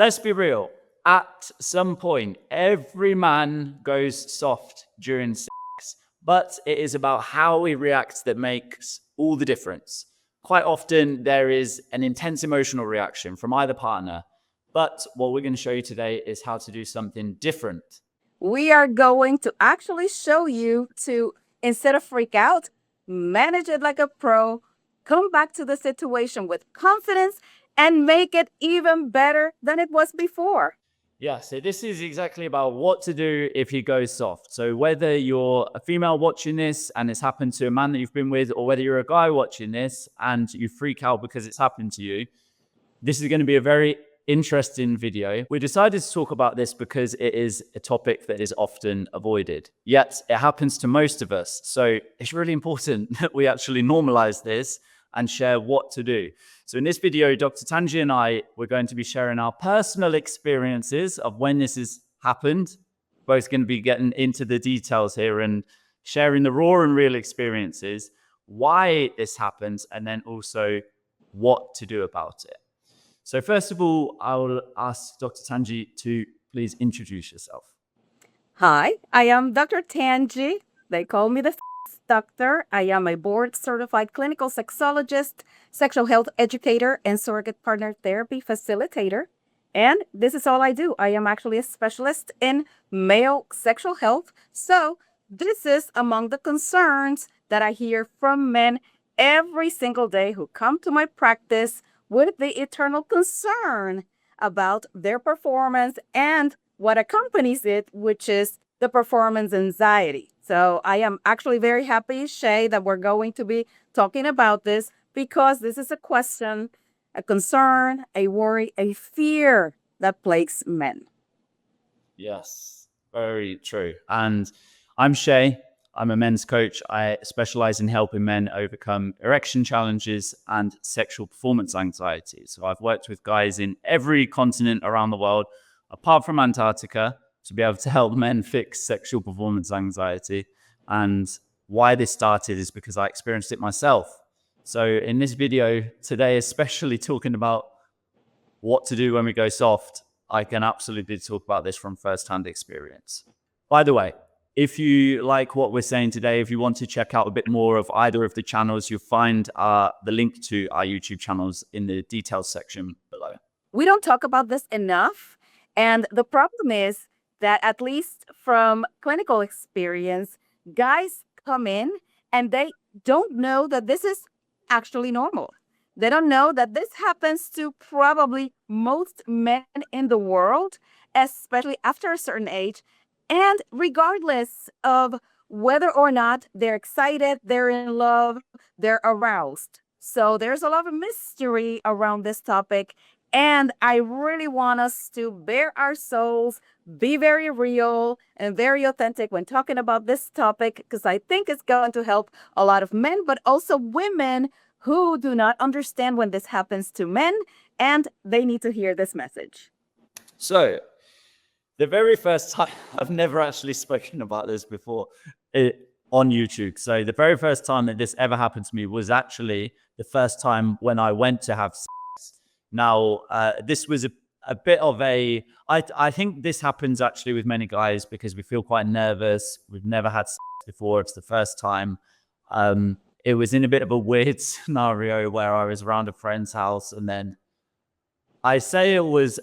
let's be real. At some point, every man goes soft during sex, but it is about how we react that makes all the difference. Quite often, there is an intense emotional reaction from either partner, but what we're going to show you today is how to do something different. We are going to actually show you to, instead of freak out, manage it like a pro, come back to the situation with confidence, and make it even better than it was before. Yeah, so this is exactly about what to do if he goes soft. So whether you're a female watching this and it's happened to a man that you've been with, or whether you're a guy watching this and you freak out because it's happened to you, this is going to be a very interesting video. We decided to talk about this because it is a topic that is often avoided, yet it happens to most of us. So it's really important that we actually normalize this and share what to do. So in this video, Dr. Tangie and I, we're going to be sharing our personal experiences of when this has happened. Both going to be getting into the details here and sharing the raw and real experiences, why this happens, and then also what to do about it. So first of all, I will ask Dr. Tangie to please introduce yourself. Hi, I am Dr. Tangie. They call me the doctor. I am a board certified clinical sexologist, sexual health educator, and surrogate partner therapy facilitator. And this is all I do. I am actually a specialist in male sexual health. So this is among the concerns that I hear from men every single day who come to my practice with the eternal concern about their performance and what accompanies it, which is the performance anxiety. So I am actually very happy, Shay, that we're going to be talking about this because this is a question, a concern, a worry, a fear that plagues men. Yes, very true. And I'm Shay. I'm a men's coach. I specialize in helping men overcome erection challenges and sexual performance anxiety. So I've worked with guys in every continent around the world, apart from Antarctica, to be able to help men fix sexual performance anxiety. And why this started is because I experienced it myself. So in this video today, especially talking about what to do when we go soft, I can absolutely talk about this from firsthand experience. By the way, if you like what we're saying today, if you want to check out a bit more of either of the channels, you'll find the link to our YouTube channels in the details section below. We don't talk about this enough. And the problem is that, at least from clinical experience, guys come in and they don't know that this is actually normal. They don't know that this happens to probably most men in the world, especially after a certain age. And regardless of whether or not they're excited, they're in love, they're aroused. So there's a lot of mystery around this topic. And I really want us to bare our souls, be very real and very authentic when talking about this topic, because I think it's going to help a lot of men, but also women who do not understand when this happens to men, and they need to hear this message. So the very first time, I've never actually spoken about this before on YouTube. So the very first time that this ever happened to me was actually the first time when I went to have sex. Now, this was a bit of a, I think this happens actually with many guys because we feel quite nervous. We've never had sex before. It's the first time. It was in a bit of a weird scenario where I was around a friend's house, and then I say it was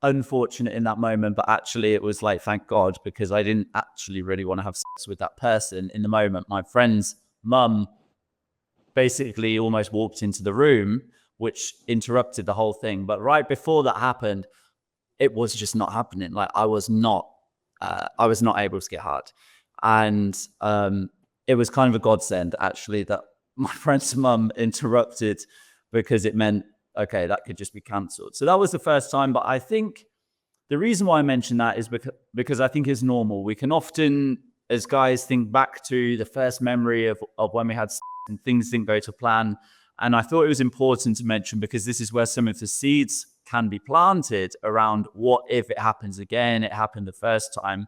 unfortunate in that moment, but actually it was like, thank God, because I didn't actually really want to have sex with that person in the moment. My friend's mum basically almost walked into the room, which interrupted the whole thing. But right before that happened, it was just not happening. Like I was not able to get hard. And it was kind of a godsend actually that my friend's mum interrupted, because it meant, okay, that could just be cancelled. So that was the first time. But I think the reason why I mention that is because I think it's normal. We can often, as guys, think back to the first memory of when we had sex and things didn't go to plan. And I thought it was important to mention, because this is where some of the seeds can be planted around what if it happens again, it happened the first time.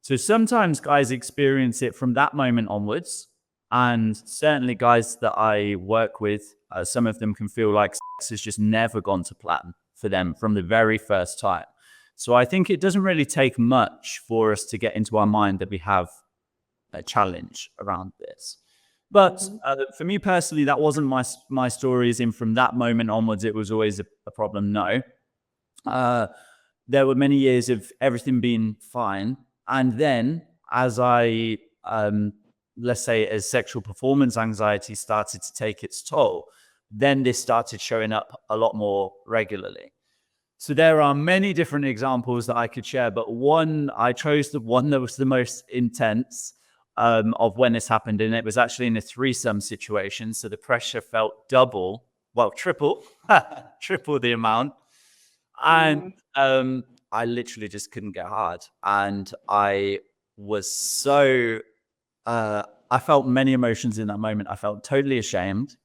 So sometimes guys experience it from that moment onwards. And certainly guys that I work with, some of them can feel like sex has just never gone to plan. for them from the very first time. So I think it doesn't really take much for us to get into our mind that we have a challenge around this. But for me personally, that wasn't my stories. And from that moment onwards, it was always a problem. No, there were many years of everything being fine, and then as I let's say as sexual performance anxiety started to take its toll, then this started showing up a lot more regularly. So there are many different examples that I could share, but I chose the one that was the most intense of when this happened, and it was actually in a threesome situation. So the pressure felt triple, triple the amount, and I literally just couldn't get hard, and I was so I felt many emotions in that moment. I felt totally ashamed.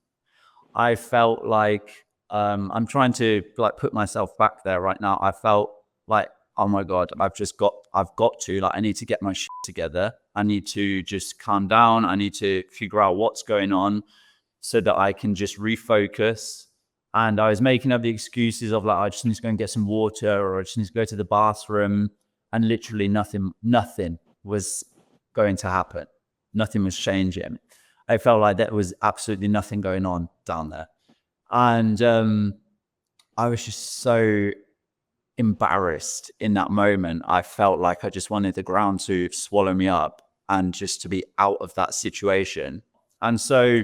I felt like I'm trying to like put myself back there right now. I felt like, oh my God, I've got to, like, I need to get my shit together. I need to just calm down. I need to figure out what's going on so that I can just refocus. And I was making up the excuses of like, I just need to go and get some water, or I just need to go to the bathroom. And literally nothing was going to happen. Nothing was changing. I felt like there was absolutely nothing going on down there. And I was just so embarrassed in that moment. I felt like I just wanted the ground to swallow me up and just to be out of that situation. And so,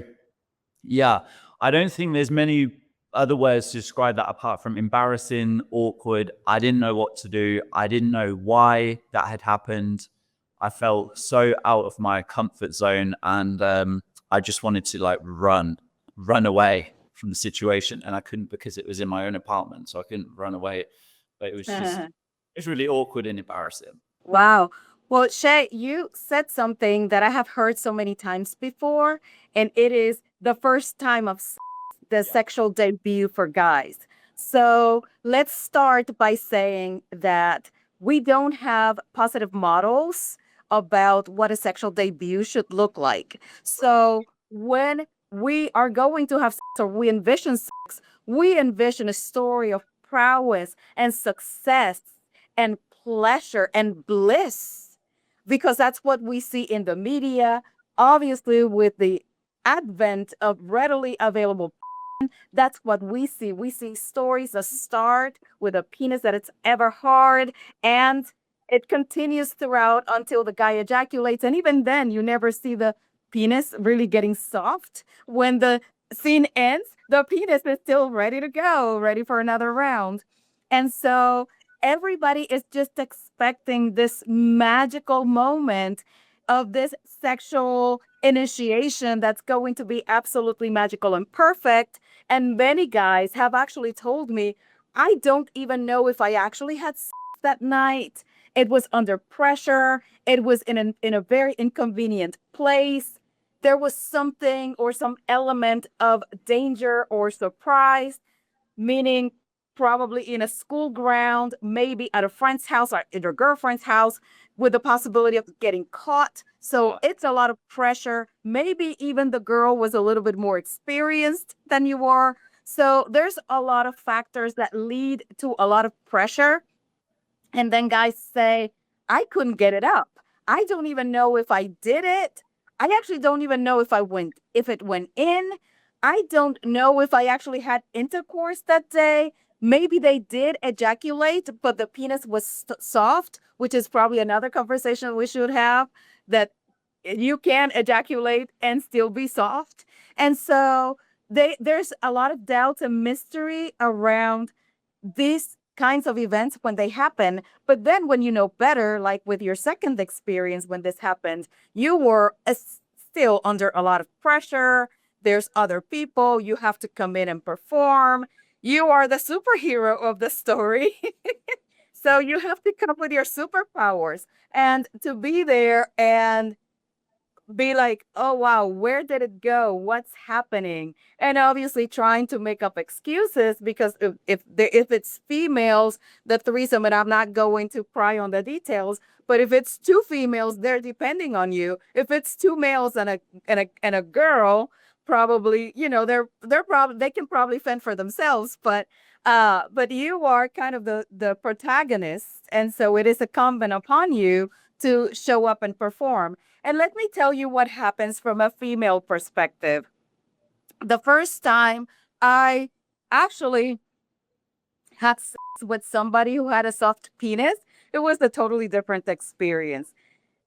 yeah, I don't think there's many other words to describe that apart from embarrassing, awkward. I didn't know what to do. I didn't know why that had happened. I felt so out of my comfort zone, and I just wanted to like run away from the situation, and I couldn't because it was in my own apartment, so I couldn't run away. But it was just, it's really awkward and embarrassing. Wow. Well, Shay, you said something that I have heard so many times before, and it is the first time of the sexual debut for guys. So let's start by saying that we don't have positive models about what a sexual debut should look like. So when we are going to have sex, or we envision sex, we envision a story of prowess and success and pleasure and bliss, because that's what we see in the media. Obviously, with the advent of readily available, that's what we see. We see stories that start with a penis that it's ever hard, and it continues throughout until the guy ejaculates. And even then, you never see the penis really getting soft. When the scene ends, the penis is still ready to go, ready for another round. And so everybody is just expecting this magical moment of this sexual initiation that's going to be absolutely magical and perfect. And many guys have actually told me, I don't even know if I actually had sex that night. It was under pressure. It was in a very inconvenient place. There was something or some element of danger or surprise, meaning probably in a school ground, maybe at a friend's house or at your girlfriend's house, with the possibility of getting caught. So it's a lot of pressure. Maybe even the girl was a little bit more experienced than you are. So there's a lot of factors that lead to a lot of pressure. And then guys say, I couldn't get it up. I don't even know if I did it. I actually don't even know if it went in. I don't know if I actually had intercourse that day. Maybe they did ejaculate, but the penis was soft, which is probably another conversation we should have, that you can ejaculate and still be soft. And so there's a lot of doubt and mystery around these kinds of events when they happen. But then when you know better, like with your second experience when this happened, you were still under a lot of pressure. There's other people. You have to come in and perform. You are the superhero of the story. So you have to come up with your superpowers and to be there and be like, oh wow, where did it go? What's happening? And obviously trying to make up excuses, because if it's females, the threesome, and I'm not going to pry on the details, but if it's two females, they're depending on you. If it's two males and a girl, probably, they're probably, they can probably fend for themselves. But But you are kind of the protagonist, and so it is incumbent upon you to show up and perform. And let me tell you what happens from a female perspective. The first time I actually had sex with somebody who had a soft penis, it was a totally different experience.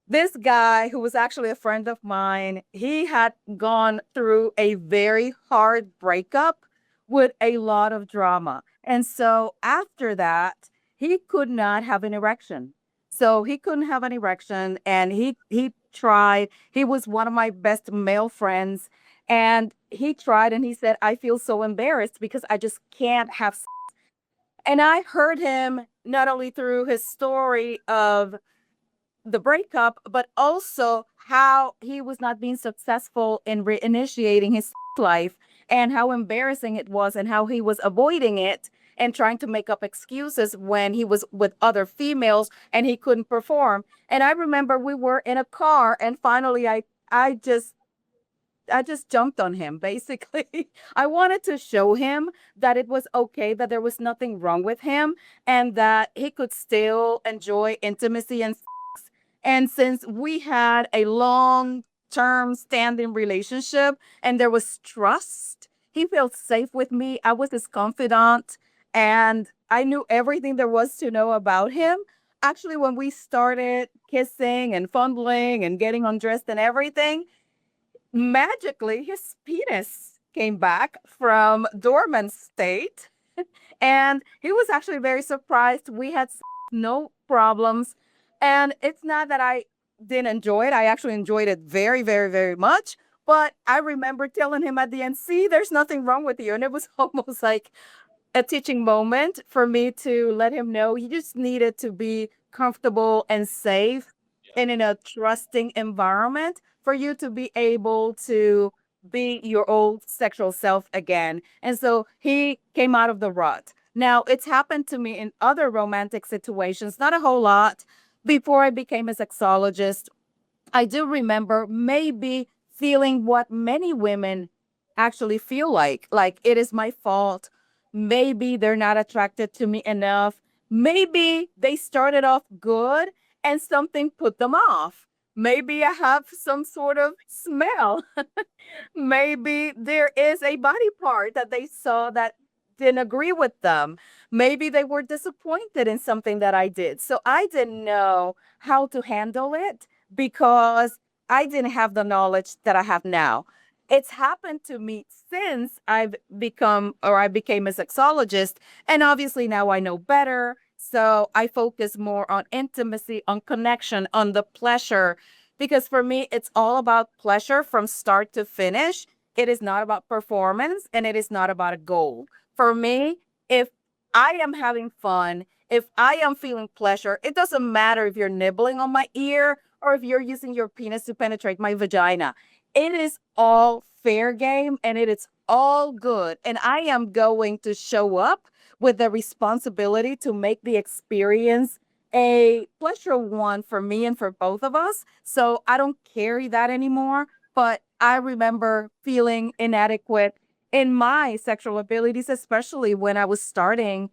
This guy, who was actually a friend of mine, he had gone through a very hard breakup with a lot of drama. And so after that, he could not have an erection. So he couldn't have an erection, and he tried. He was one of my best male friends, and he tried, and he said, "I feel so embarrassed because I just can't have." And I heard him not only through his story of the breakup, but also how he was not being successful in reinitiating his life, and how embarrassing it was, and how he was avoiding it and trying to make up excuses when he was with other females and he couldn't perform. And I remember we were in a car, and finally I just jumped on him, basically. I wanted to show him that it was okay, that there was nothing wrong with him, and that he could still enjoy intimacy and sex. And since we had a long-term standing relationship and there was trust, he felt safe with me. I was his confidant, and I knew everything there was to know about him. Actually, when we started kissing and fondling and getting undressed and everything, magically his penis came back from dormant state, and he was actually very surprised. We had no problems, and it's not that I didn't enjoy it. I actually enjoyed it very, very, very much. But I remember telling him at the end, "See, there's nothing wrong with you," and it was almost like a teaching moment for me to let him know he just needed to be comfortable and safe and in a trusting environment for you to be able to be your old sexual self again. And so he came out of the rut. Now, it's happened to me in other romantic situations, not a whole lot. Before I became a sexologist, I do remember maybe feeling what many women actually feel like it is my fault. Maybe they're not attracted to me enough. Maybe they started off good and something put them off. Maybe I have some sort of smell. Maybe there is a body part that they saw that didn't agree with them. Maybe they were disappointed in something that I did. So I didn't know how to handle it because I didn't have the knowledge that I have now. It's happened to me since I became a sexologist. And obviously now I know better. So I focus more on intimacy, on connection, on the pleasure, because for me, it's all about pleasure from start to finish. It is not about performance, and it is not about a goal. For me, if I am having fun, if I am feeling pleasure, it doesn't matter if you're nibbling on my ear or if you're using your penis to penetrate my vagina. It is all fair game, and it is all good. And I am going to show up with the responsibility to make the experience a pleasure one for me and for both of us. So I don't carry that anymore. But I remember feeling inadequate in my sexual abilities, especially when I was starting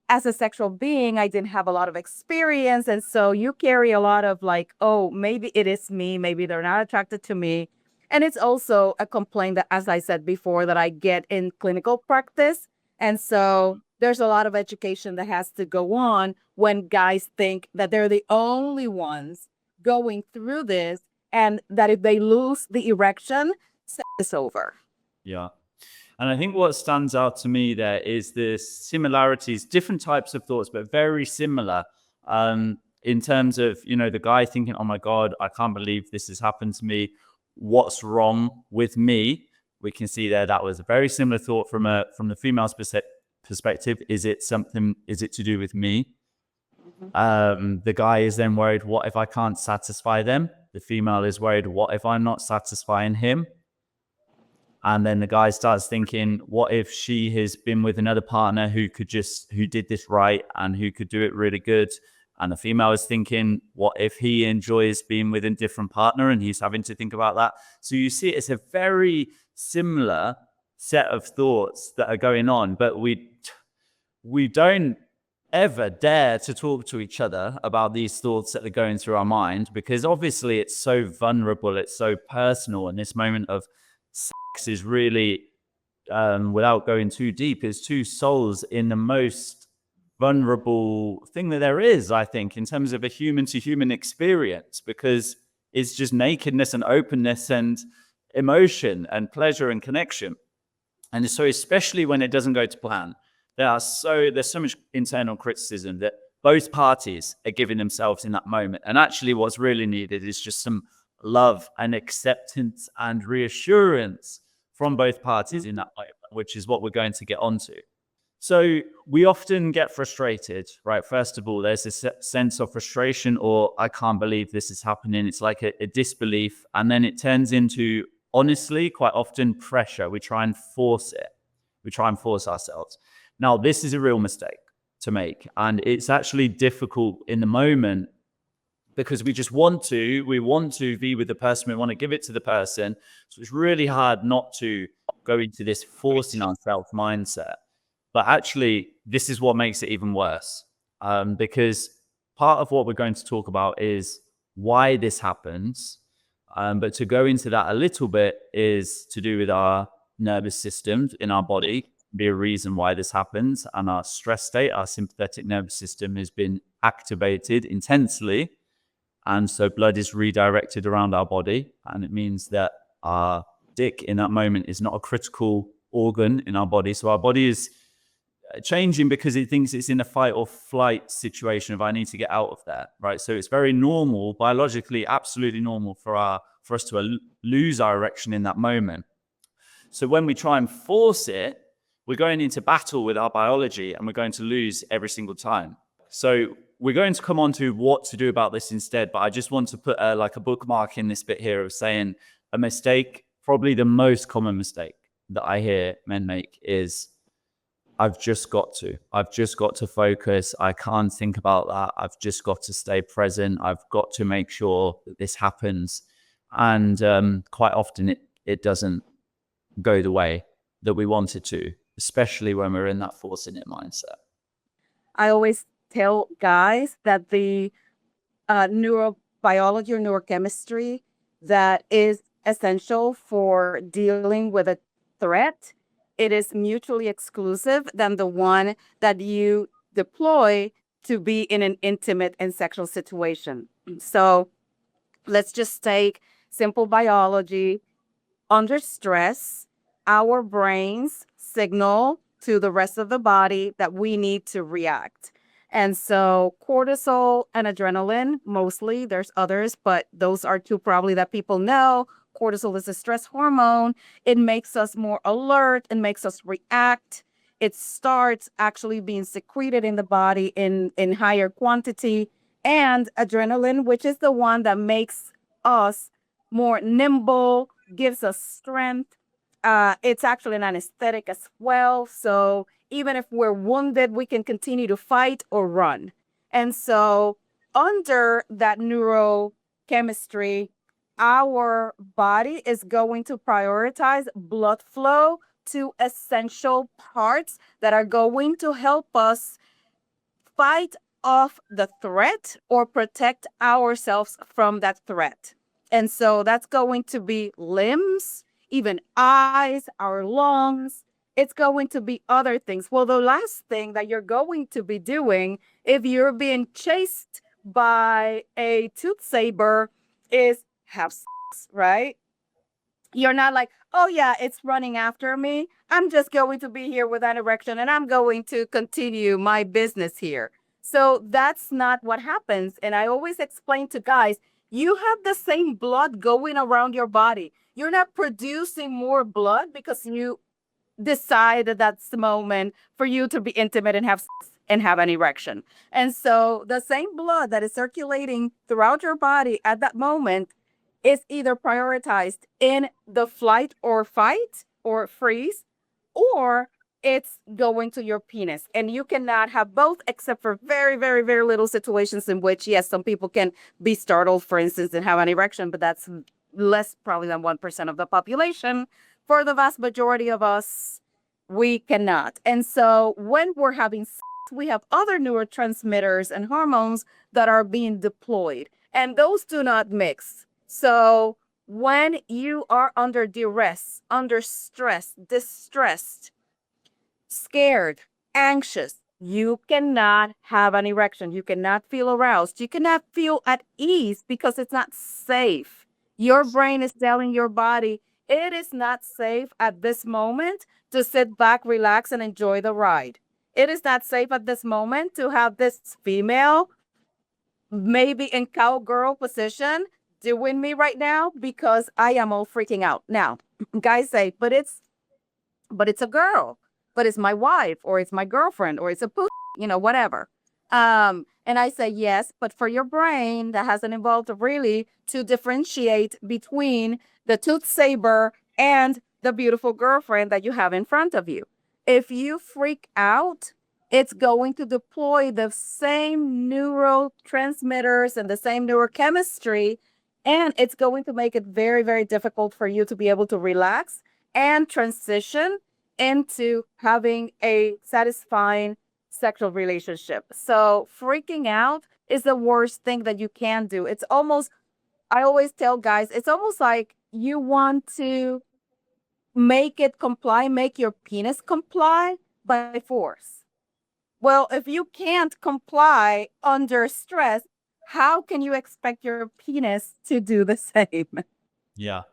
as a sexual being. I didn't have a lot of experience. And so you carry a lot of like, oh, maybe it is me. Maybe they're not attracted to me. And it's also a complaint that, as I said before, that I get in clinical practice. And so there's a lot of education that has to go on when guys think that they're the only ones going through this, and that if they lose the erection, sex is over. Yeah. And I think what stands out to me there is the similarities, different types of thoughts, but very similar, in terms of, the guy thinking, oh my God, I can't believe this has happened to me. What's wrong with me? We can see there that was a very similar thought from the female's perspective. Is it to do with me? The guy is then worried, what if I can't satisfy them? The female is worried, what if I'm not satisfying him? And then the guy starts thinking, what if she has been with another partner who did this right and who could do it really good? And the female is thinking, what if he enjoys being with a different partner and he's having to think about that? So you see, it's a very similar set of thoughts that are going on, but we don't ever dare to talk to each other about these thoughts that are going through our mind, because obviously it's so vulnerable, it's so personal, and this moment of sex is really, without going too deep, is two souls in the most vulnerable thing that there is, I think, in terms of a human to human experience, because it's just nakedness and openness and emotion and pleasure and connection. And so especially when it doesn't go to plan, there's so much internal criticism that both parties are giving themselves in that moment. And actually what's really needed is just some love and acceptance and reassurance from both parties in that moment, which is what we're going to get onto. So we often get frustrated, right? First of all, there's this sense of frustration, or I can't believe this is happening. It's like a disbelief. And then it turns into, honestly, quite often pressure. We try and force it. We try and force ourselves. Now, this is a real mistake to make. And it's actually difficult in the moment because we want to be with the person. We want to give it to the person. So it's really hard not to go into this forcing ourselves mindset. But actually, this is what makes it even worse, because part of what we're going to talk about is why this happens. But to go into that a little bit is to do with our nervous system in our body, be a reason why this happens. And our stress state, our sympathetic nervous system has been activated intensely. And so blood is redirected around our body. And it means that our dick in that moment is not a critical organ in our body. So our body is changing because it thinks it's in a fight or flight situation of I need to get out of that, right? So it's very normal, biologically, absolutely normal for us to lose our erection in that moment. So when we try and force it, we're going into battle with our biology and we're going to lose every single time. So we're going to come on to what to do about this instead, but I just want to put a bookmark in this bit here of saying a mistake, probably the most common mistake that I hear men make is, I've just got to focus. I can't think about that. I've just got to stay present. I've got to make sure that this happens. And quite often it doesn't go the way that we want it to, especially when we're in that forcing it mindset. I always tell guys that the neurobiology or neurochemistry that is essential for dealing with a threat, it is mutually exclusive than the one that you deploy to be in an intimate and sexual situation. So let's just take simple biology. Under stress, our brains signal to the rest of the body that we need to react. And so cortisol and adrenaline, mostly, there's others, but those are two probably that people know. Cortisol is a stress hormone. It makes us more alert and makes us react. It starts actually being secreted in the body in higher quantity. And adrenaline, which is the one that makes us more nimble, gives us strength. It's actually an anesthetic as well. So even if we're wounded, we can continue to fight or run. And so under that neurochemistry, our body is going to prioritize blood flow to essential parts that are going to help us fight off the threat or protect ourselves from that threat. And so that's going to be limbs, even eyes, our lungs. It's going to be other things. Well, the last thing that you're going to be doing if you're being chased by a tooth saber is have sex, right? You're not like, oh yeah, it's running after me. I'm just going to be here with an erection and I'm going to continue my business here. So that's not what happens. And I always explain to guys, you have the same blood going around your body. You're not producing more blood because you decide that that's the moment for you to be intimate and have sex and have an erection. And so the same blood that is circulating throughout your body at that moment is either prioritized in the flight or fight or freeze, or it's going to your penis. And you cannot have both except for very, very, very little situations in which, yes, some people can be startled, for instance, and have an erection, but that's less probably than 1% of the population. For the vast majority of us, We cannot. And so when we're having sex, we have other neurotransmitters and hormones that are being deployed, and those do not mix. So when you are under duress, under stress, distressed, scared, anxious, you cannot have an erection. You cannot feel aroused. You cannot feel at ease because it's not safe. Your brain is telling your body it is not safe at this moment to sit back, relax, and enjoy the ride. It is not safe at this moment to have this female, maybe in cowgirl position, doing me right now because I am all freaking out. Now, guys say, but it's a girl, but it's my wife, or it's my girlfriend, or it's a whatever. And I say, yes, but for your brain, that hasn't evolved really to differentiate between the tooth saber and the beautiful girlfriend that you have in front of you. If you freak out, it's going to deploy the same neurotransmitters and the same neurochemistry, and it's going to make it very, very difficult for you to be able to relax and transition into having a satisfying sexual relationship. So freaking out is the worst thing that you can do. It's almost, I always tell guys, it's almost like you want to make it comply, make your penis comply by force. Well, if you can't comply under stress, how can you expect your penis to do the same? Yeah.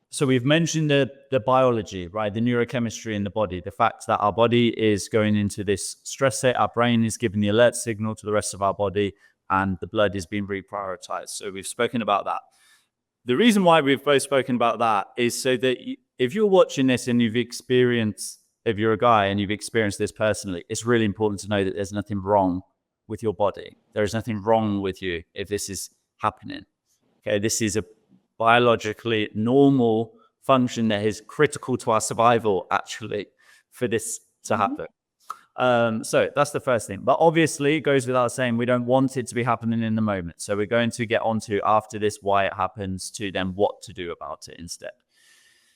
So we've mentioned the biology, right? The neurochemistry in the body, the fact that our body is going into this stress state, our brain is giving the alert signal to the rest of our body, and the blood is being reprioritized. So we've spoken about that. The reason why we've both spoken about that is so that if you're watching this and you've experienced, if you're a guy and you've experienced this personally, it's really important to know that there's nothing wrong with your body. There is nothing wrong with you if this is happening. Okay, this is a biologically normal function that is critical to our survival, actually, for this to happen. So that's the first thing. But obviously, it goes without saying, we don't want it to be happening in the moment. So we're going to get onto, after this, why it happens, to then what to do about it instead.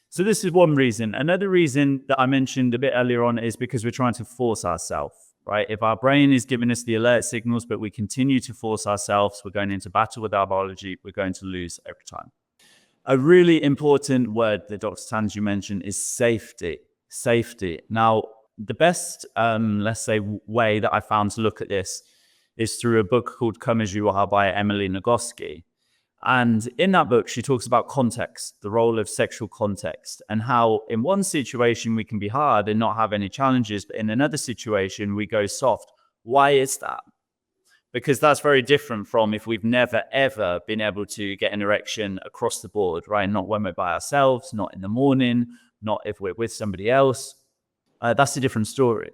So this is one reason. Another reason that I mentioned a bit earlier on is because we're trying to force ourselves, right? If our brain is giving us the alert signals, but we continue to force ourselves, we're going into battle with our biology, we're going to lose every time. A really important word that Dr. Tangie mentioned is safety. Safety. Now, the best, let's say, way that I found to look at this is through a book called Come As You Are by Emily Nagoski. And in that book, she talks about context, the role of sexual context, and how in one situation we can be hard and not have any challenges, but in another situation we go soft. Why is that? Because that's very different from if we've never, ever been able to get an erection across the board, right? Not when we're by ourselves, not in the morning, not if we're with somebody else. That's a different story.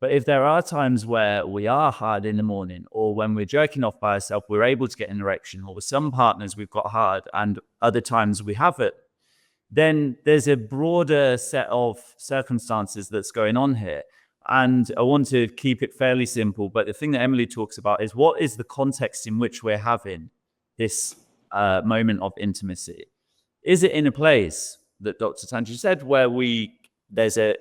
But if there are times where we are hard in the morning, or when we're jerking off by ourselves, we're able to get an erection, or with some partners we've got hard and other times we haven't, then there's a broader set of circumstances that's going on here. And I want to keep it fairly simple, but the thing that Emily talks about is, what is the context in which we're having this moment of intimacy? Is it in a place that Dr. Tangie said where there's a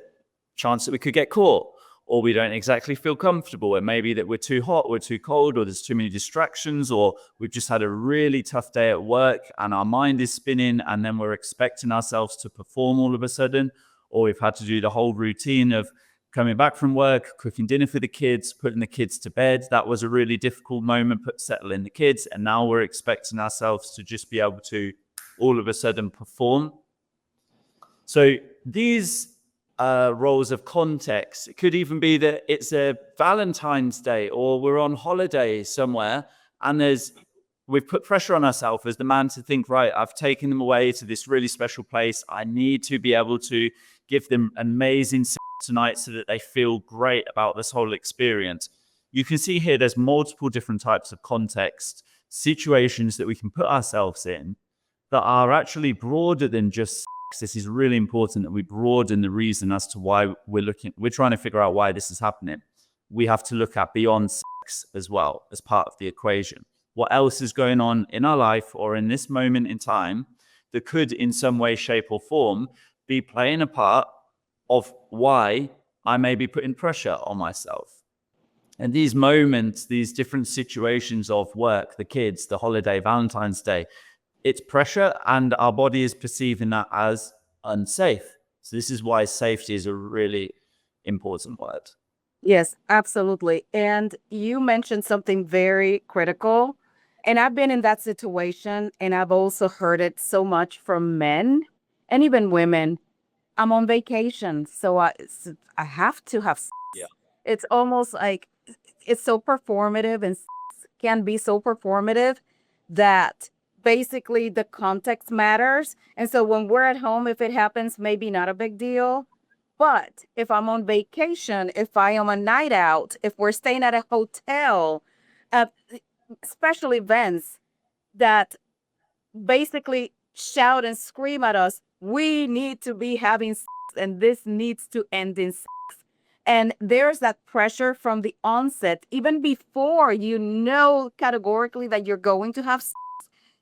chance that we could get caught, or we don't exactly feel comfortable, and maybe that we're too hot, we're too cold, or there's too many distractions, or we've just had a really tough day at work and our mind is spinning, and then we're expecting ourselves to perform all of a sudden, or we've had to do the whole routine of coming back from work, cooking dinner for the kids, putting the kids to bed. That was a really difficult moment, settling the kids, and now we're expecting ourselves to just be able to all of a sudden perform. So these roles of context, it could even be that it's a Valentine's Day, or we're on holiday somewhere, and we've put pressure on ourselves as the man to think, right, I've taken them away to this really special place. I need to be able to give them amazing sex tonight so that they feel great about this whole experience. You can see here there's multiple different types of context, situations that we can put ourselves in that are actually broader than just sex. This is really important that we broaden the reason as to why we're trying to figure out why this is happening. We have to look at beyond sex as well as part of the equation. What else is going on in our life or in this moment in time that could in some way, shape or form be playing a part of why I may be putting pressure on myself. And these moments, these different situations of work, the kids, the holiday, Valentine's Day, it's pressure, and our body is perceiving that as unsafe. So this is why safety is a really important word. Yes, absolutely. And you mentioned something very critical. And I've been in that situation, and I've also heard it so much from men and even women. I'm on vacation, so I have to have sex. Yeah. It's almost like it's so performative, and sex can be so performative that basically the context matters. And so when we're at home, if it happens, maybe not a big deal. But if I'm on vacation, if I am a night out, if we're staying at a hotel, uh, special events that basically shout and scream at us, we need to be having sex and this needs to end in sex. And there's that pressure from the onset, even before you know categorically that you're going to have sex,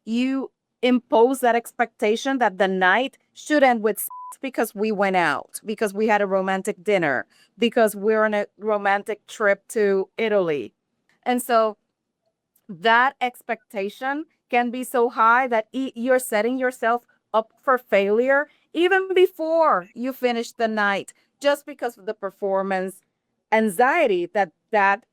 you impose that expectation that the night should end with sex because we went out, because we had a romantic dinner, because we're on a romantic trip to Italy. And so that expectation can be so high that you're setting yourself up for failure even before you finish the night, just because of the performance anxiety that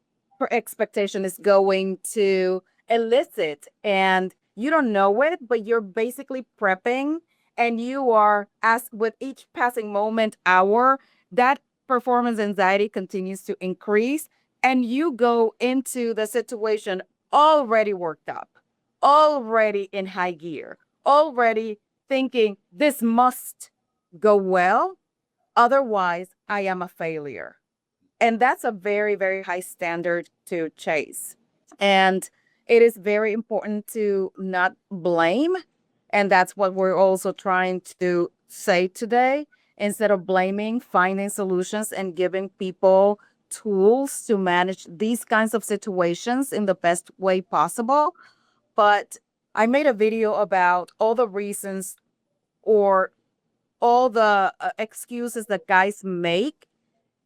expectation is going to elicit. And you don't know it, but you're basically prepping, and you are, as with each passing moment, hour, that performance anxiety continues to increase, and you go into the situation already worked up, already in high gear, already thinking this must go well. Otherwise, I am a failure. And that's a very, very high standard to chase. And it is very important to not blame. And that's what we're also trying to say today. Instead of blaming, finding solutions and giving people tools to manage these kinds of situations in the best way possible. But I made a video about all the reasons, or all the excuses that guys make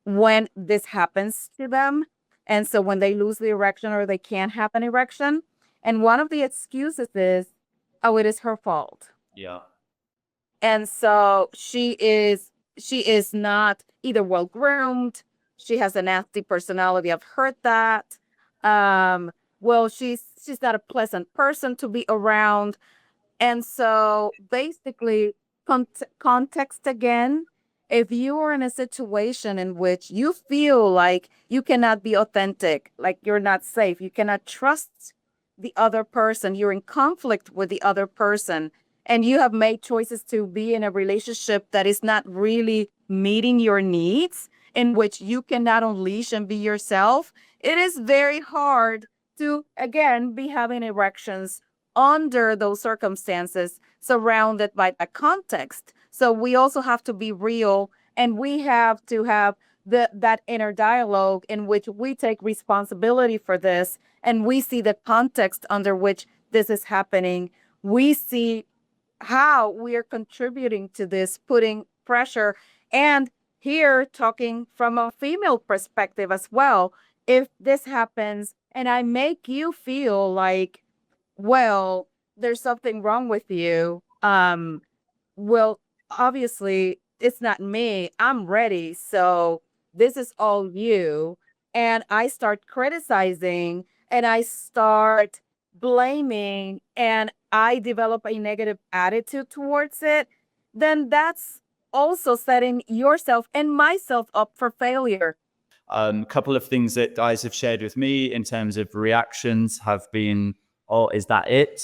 when this happens to them. And so when they lose the erection or they can't have an erection, and one of the excuses is, oh, it is her fault. Yeah. And so she is not either well groomed, she has a nasty personality. I've heard that. Well, she's not a pleasant person to be around. And so basically, context again, if you are in a situation in which you feel like you cannot be authentic, like you're not safe, you cannot trust the other person, you're in conflict with the other person, and you have made choices to be in a relationship that is not really meeting your needs, in which you cannot unleash and be yourself, it is very hard to, again, be having erections under those circumstances, surrounded by that context. So we also have to be real, and we have to have that inner dialogue in which we take responsibility for this, and we see the context under which this is happening. We see how we are contributing to this, putting pressure. And here, talking from a female perspective as well, if this happens and I make you feel like, well, there's something wrong with you. Well, obviously, it's not me. I'm ready. So this is all you. And I start criticizing, and I start blaming, and I develop a negative attitude towards it. Then that's also setting yourself and myself up for failure. Couple of things that guys have shared with me in terms of reactions have been, oh, is that it?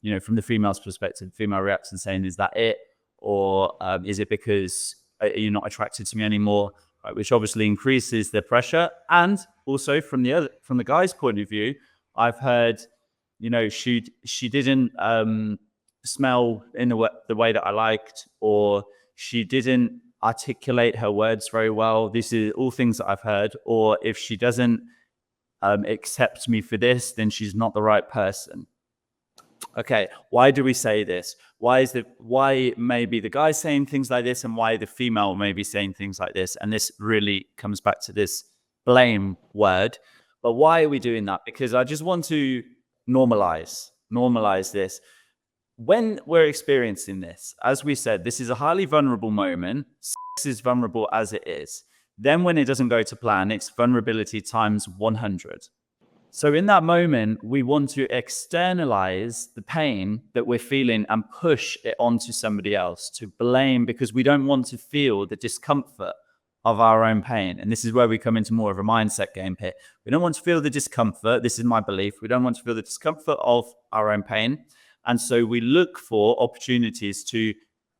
You know, from the female's perspective, female reaction saying, is that it? Or is it because you're not attracted to me anymore? Right, which obviously increases the pressure. And also from the guy's point of view, I've heard, you know, she didn't smell in the way that I liked, or she didn't articulate her words very well. This is all things that I've heard. Or if she doesn't accept me for this, then she's not the right person. Okay, why do we say this? Why maybe the guy saying things like this and why the female may be saying things like this? And this really comes back to this blame word. But why are we doing that? Because I just want to normalize this. When we're experiencing this, as we said, this is a highly vulnerable moment. Sex is vulnerable as it is. Then when it doesn't go to plan, it's vulnerability times 100. So in that moment, we want to externalize the pain that we're feeling and push it onto somebody else, to blame, because we don't want to feel the discomfort of our own pain. And this is where we come into more of a mindset game here. We don't want to feel the discomfort. This is my belief. We don't want to feel the discomfort of our own pain. And so we look for opportunities to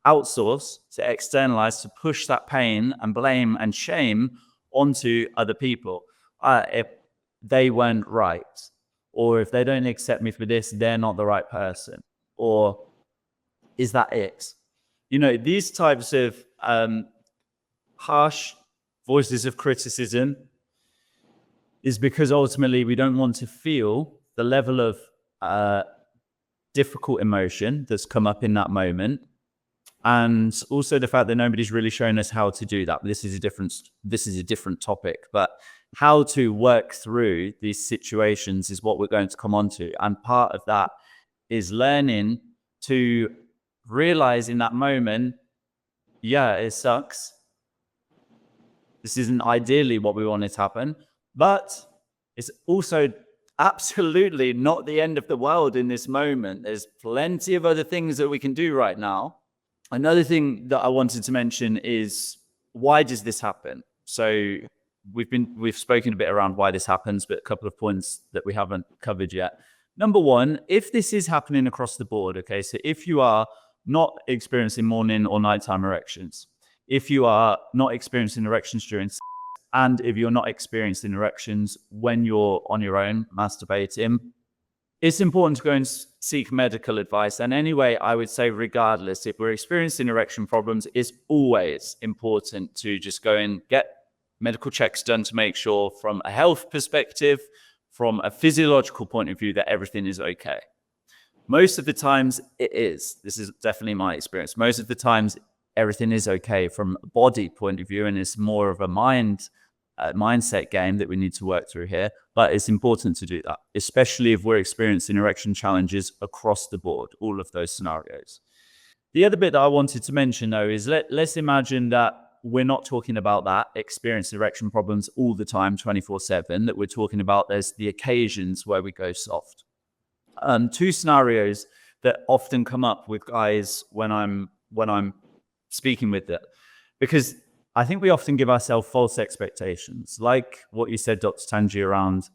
outsource, to externalize, to push that pain and blame and shame onto other people. If they weren't right, or if they don't accept me for this, they're not the right person, or is that it? You know, these types of harsh voices of criticism is because ultimately we don't want to feel the level of difficult emotion that's come up in that moment. And also the fact that nobody's really shown us how to do that. This is a different topic, but how to work through these situations is what we're going to come on to. And part of that is learning to realize in that moment, yeah, it sucks. This isn't ideally what we wanted to happen, but it's also absolutely not the end of the world in this moment. There's plenty of other things that we can do right now. Another thing that I wanted to mention is, why does this happen? So we've spoken a bit around why this happens, but a couple of points that we haven't covered yet. Number one, if this is happening across the board, okay, so if you are not experiencing morning or nighttime erections, if you are not experiencing erections during sex, and if you're not experiencing erections when you're on your own masturbating, it's important to go and seek medical advice. And anyway, I would say regardless, if we're experiencing erection problems, it's always important to just go and get medical checks done to make sure from a health perspective, from a physiological point of view, that everything is okay. Most of the times it is. This is definitely my experience. Most of the times everything is okay from a body point of view, and it's more of a mindset game that we need to work through here. But it's important to do that, especially if we're experiencing erection challenges across the board, all of those scenarios. The other bit that I wanted to mention, though, is let's imagine that we're not talking about that, experiencing erection problems all the time, 24/7, that we're talking about there's the occasions where we go soft. Two scenarios that often come up with guys when I'm speaking with it, because I think we often give ourselves false expectations, like what you said, Dr. Tangie, around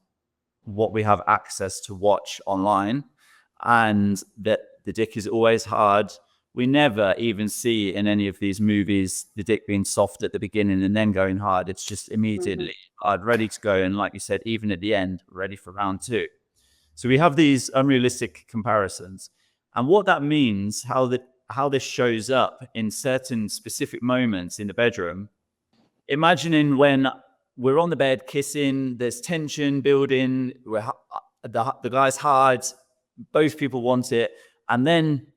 what we have access to watch online, and that the dick is always hard. We never even see in any of these movies the dick being soft at the beginning and then going hard. It's just immediately hard, ready to go. And like you said, even at the end, ready for round two. So we have these unrealistic comparisons. And what that means, how this shows up in certain specific moments in the bedroom, imagining when we're on the bed kissing, there's tension building, the guy's hard, both people want it, and then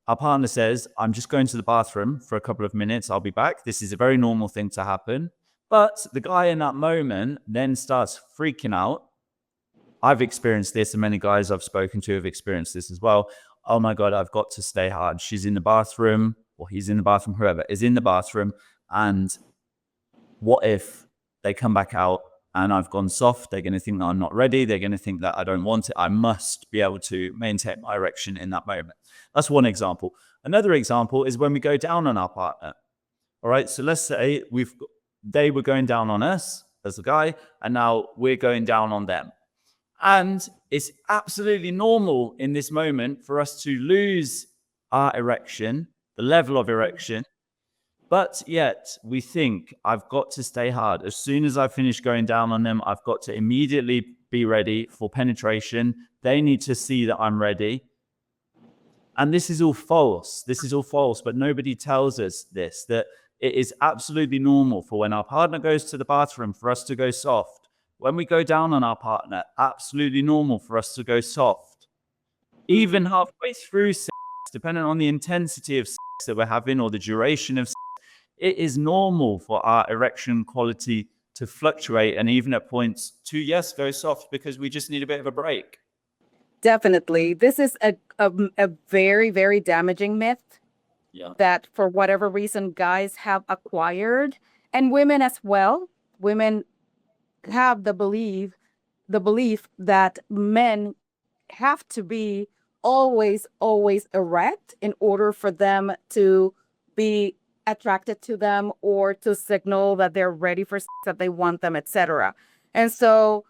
our partner says, I'm just going to the bathroom for a couple of minutes, I'll be back. This is a very normal thing to happen. But the guy in that moment then starts freaking out. I've experienced this, and many guys I've spoken to have experienced this as well. Oh my God, I've got to stay hard. She's in the bathroom, or he's in the bathroom, whoever is in the bathroom. And what if they come back out and I've gone soft? They're going to think that I'm not ready. They're going to think that I don't want it. I must be able to maintain my erection in that moment. That's one example. Another example is when we go down on our partner. All right. So let's say they were going down on us as a guy, and now we're going down on them. And it's absolutely normal in this moment for us to lose our erection, the level of erection. But yet we think, I've got to stay hard. As soon as I finish going down on them, I've got to immediately be ready for penetration. They need to see that I'm ready. And this is all false. This is all false. But nobody tells us this, that it is absolutely normal for when our partner goes to the bathroom for us to go soft. When we go down on our partner, absolutely normal for us to go soft. even halfway through sex, depending on the intensity of sex that we're having or the duration of sex, it is normal for our erection quality to fluctuate, and even at points to, yes, very soft, because we just need a bit of a break. Definitely. This is a very, very damaging myth Yeah. that for whatever reason guys have acquired, and women as well. Women have the belief that men have to be always erect in order for them to be attracted to them or to signal that they're ready for sex, that they want them, etc. And so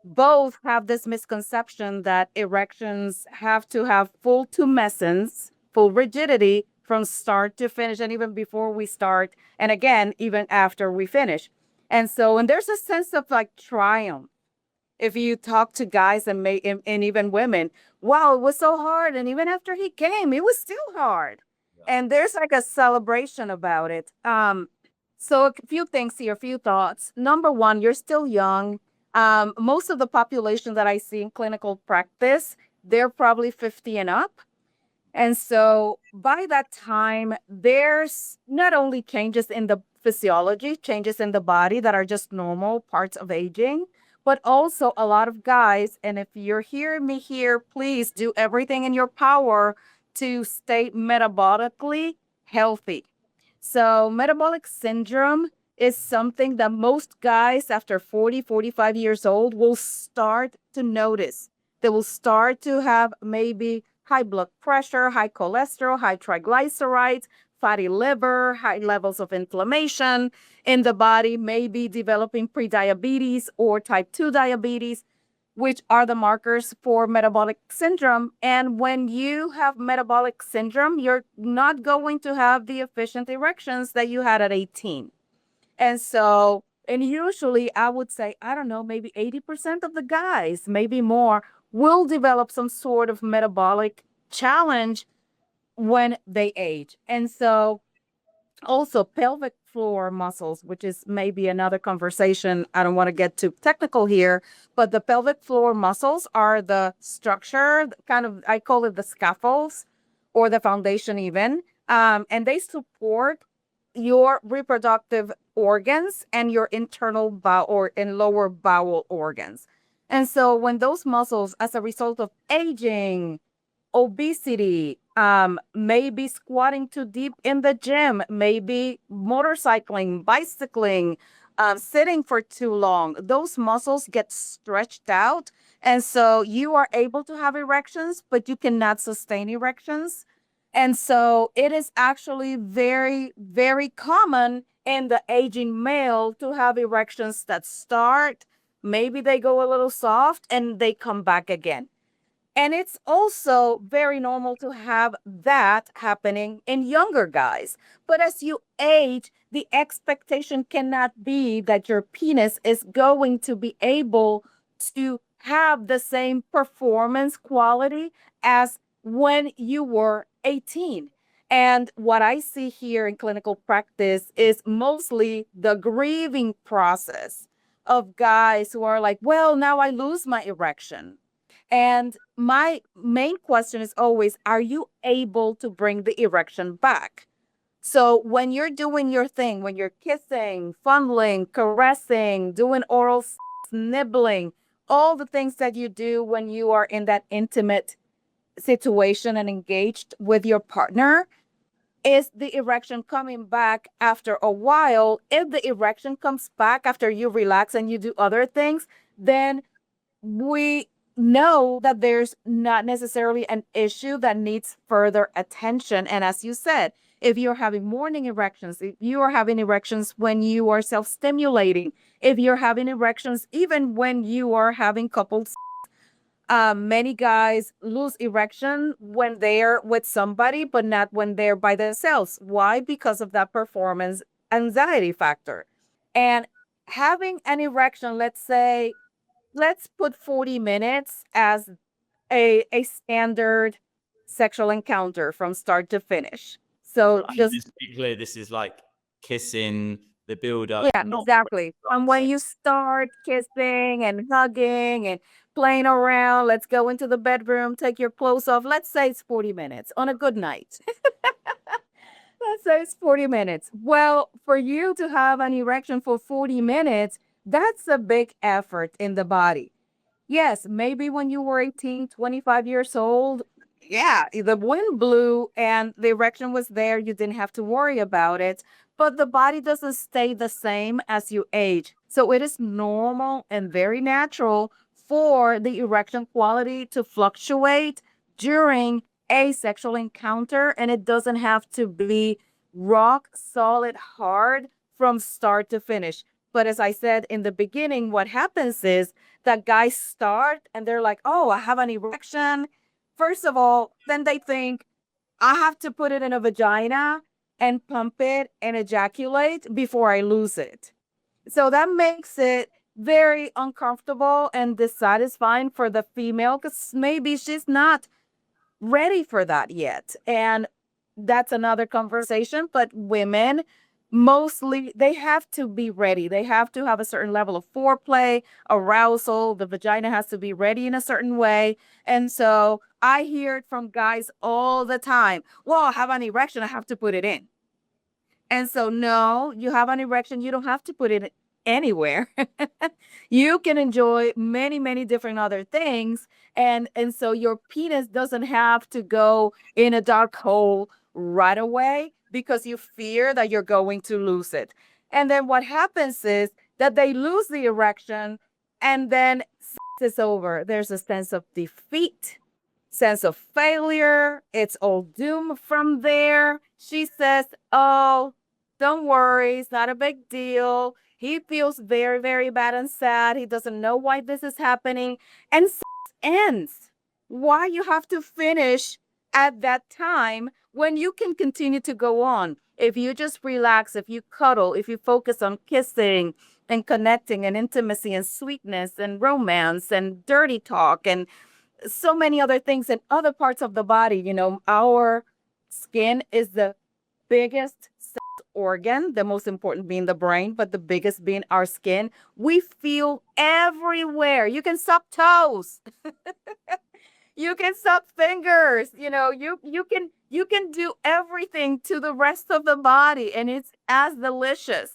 both have this misconception that erections have to have full tumescence, full rigidity from start to finish, and even before we start, and again, even after we finish. And there's a sense of like triumph if you talk to guys and even women. Wow, it was so hard, and even after he came, it was still hard. And there's like a celebration about it. So a few things here, a few thoughts. Number one, you're still young. Most of the population that I see in clinical practice, they're probably 50 and up. And so by that time, there's not only changes in the physiology, changes in the body that are just normal parts of aging, but also a lot of guys. And if you're hearing me here, please do everything in your power to stay metabolically healthy. So, metabolic syndrome is something that most guys after 40, 45 years old will start to notice. They will start to have maybe high blood pressure, high cholesterol, high triglycerides, fatty liver, high levels of inflammation in the body, maybe developing prediabetes or type 2 diabetes, which are the markers for metabolic syndrome. And when you have metabolic syndrome, you're not going to have the efficient erections that you had at 18. And usually I would say, I don't know, maybe 80% of the guys, maybe more, will develop some sort of metabolic challenge when they age. And so also pelvic floor muscles, which is maybe another conversation. I don't want to get too technical here, but the pelvic floor muscles are the structure, kind of, I call it the scaffolds or the foundation even. And they support your reproductive organs and your internal bowel or and lower bowel organs. And so when those muscles, as a result of aging, obesity, maybe squatting too deep in the gym, maybe motorcycling, bicycling, sitting for too long, those muscles get stretched out. And so you are able to have erections, but you cannot sustain erections. And so it is actually very, very common in the aging male to have erections that start, maybe they go a little soft and they come back again. And it's also very normal to have that happening in younger guys. But as you age, the expectation cannot be that your penis is going to be able to have the same performance quality as when you were 18. And what I see here in clinical practice is mostly the grieving process of guys who are like, well, now I lose my erection. And my main question is always, are you able to bring the erection back? So when you're doing your thing, when you're kissing, fondling, caressing, doing oral sex, nibbling, all the things that you do when you are in that intimate situation and engaged with your partner, is the erection coming back after a while? If the erection comes back after you relax and you do other things, then we know that there's not necessarily an issue that needs further attention. And as you said, if you're having morning erections, if you are having erections when you are self stimulating, if you're having erections even when you are having coupled, many guys lose erection when they're with somebody, but not when they're by themselves. Why? Because of that performance anxiety factor. And having an erection, let's put 40 minutes as a standard sexual encounter from start to finish. So And just just to be clear, this is like kissing, the build up. Yeah, Not exactly. And when you start kissing and hugging and playing around, let's go into the bedroom, take your clothes off. Let's say it's 40 minutes on a good night. Let's say it's 40 minutes. Well, for you to have an erection for 40 minutes, that's a big effort in the body. Yes, maybe when you were 18, 25 years old, yeah, the wind blew and the erection was there. You didn't have to worry about it. But the body doesn't stay the same as you age. So it is normal and very natural for the erection quality to fluctuate during a sexual encounter. And it doesn't have to be rock solid hard from start to finish. But as I said in the beginning, what happens is that guys start and they're like, oh, I have an erection. First of all, then they think, I have to put it in a vagina and pump it and ejaculate before I lose it. So that makes it very uncomfortable and dissatisfying for the female because maybe she's not ready for that yet. And that's another conversation. But women, mostly, they have to be ready. They have to have a certain level of foreplay, arousal. The vagina has to be ready in a certain way. And so I hear it from guys all the time. Well, I have an erection, I have to put it in. And so, no, you have an erection, you don't have to put it anywhere. You can enjoy many, many different other things. And so your penis doesn't have to go in a dark hole right away because you fear that you're going to lose it. And then what happens is that they lose the erection and then sex is over. There's a sense of defeat, sense of failure. It's all doom from there. She says, oh, don't worry, it's not a big deal. He feels very, very bad and sad. He doesn't know why this is happening. And sex ends. Why you have to finish at that time when you can continue to go on? If you just relax, if you cuddle, if you focus on kissing and connecting and intimacy and sweetness and romance and dirty talk and so many other things in other parts of the body. You know, our skin is the biggest sex organ, the most important being the brain, but the biggest being our skin. We feel everywhere. You can suck toes. You can suck fingers. You know, you can do everything to the rest of the body and it's as delicious.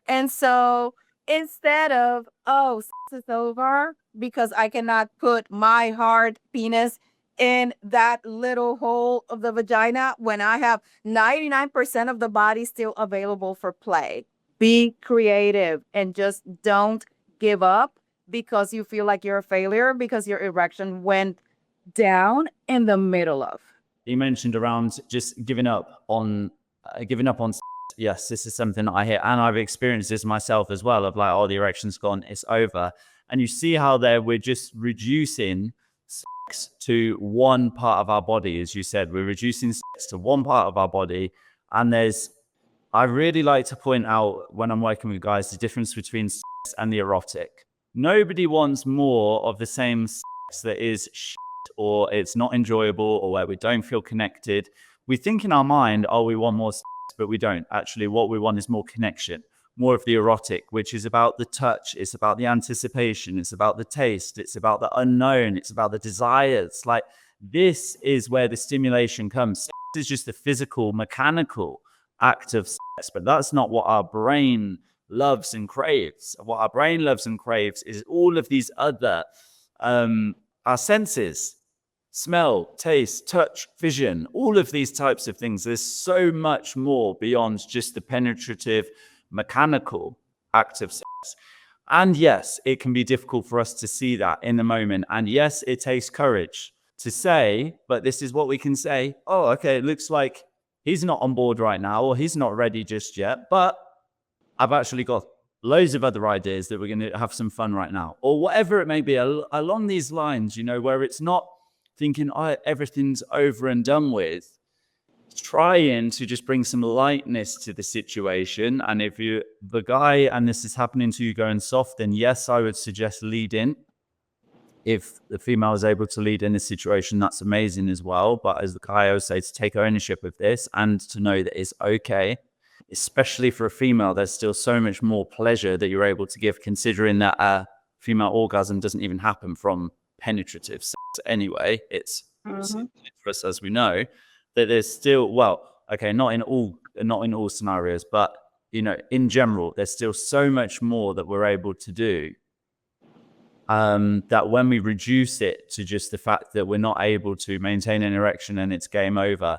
And so instead of, oh, sex is over because I cannot put my hard penis in that little hole of the vagina when I have 99% of the body still available for play. Be creative and just don't give up because you feel like you're a failure because your erection went down in the middle of. You mentioned around just giving up on sex. Yes, this is something that I hear, and I've experienced this myself as well. Of like, oh, the erection's gone, it's over, and you see how there we're just reducing sex to one part of our body, as you said, we're reducing sex to one part of our body, and I really like to point out when I'm working with guys the difference between sex and the erotic. Nobody wants more of the same sex that is shit or it's not enjoyable or where we don't feel connected. We think in our mind, oh, we want more sex, but we don't. Actually, what we want is more connection, more of the erotic, which is about the touch. It's about the anticipation. It's about the taste. It's about the unknown. It's about the desires. Like this is where the stimulation comes. Sex is just a physical, mechanical act of sex, but that's not what our brain loves and craves. What our brain loves and craves is all of these other our senses: smell, taste, touch, vision, all of these types of things. There's so much more beyond just the penetrative, mechanical act of sex. And yes, it can be difficult for us to see that in the moment. And yes, it takes courage to say, but this is what we can say. Oh, okay, it looks like he's not on board right now, or he's not ready just yet, but I've actually got loads of other ideas that we're going to have some fun right now, or whatever it may be along these lines, you know, where it's not thinking, oh, everything's over and done with, trying to just bring some lightness to the situation. And if you, the guy, and this is happening to you going soft, then yes, I would suggest lead in. If the female is able to lead in this situation, that's amazing as well. But as the guy, I would say to take ownership of this and to know that it's okay especially for a female, there's still so much more pleasure that you're able to give, considering that a female orgasm doesn't even happen from penetrative sex anyway. It's clitoris, as we know, that there's still, well, okay, not in all scenarios, but in general, there's still so much more that we're able to do. That when we reduce it to just the fact that we're not able to maintain an erection and it's game over,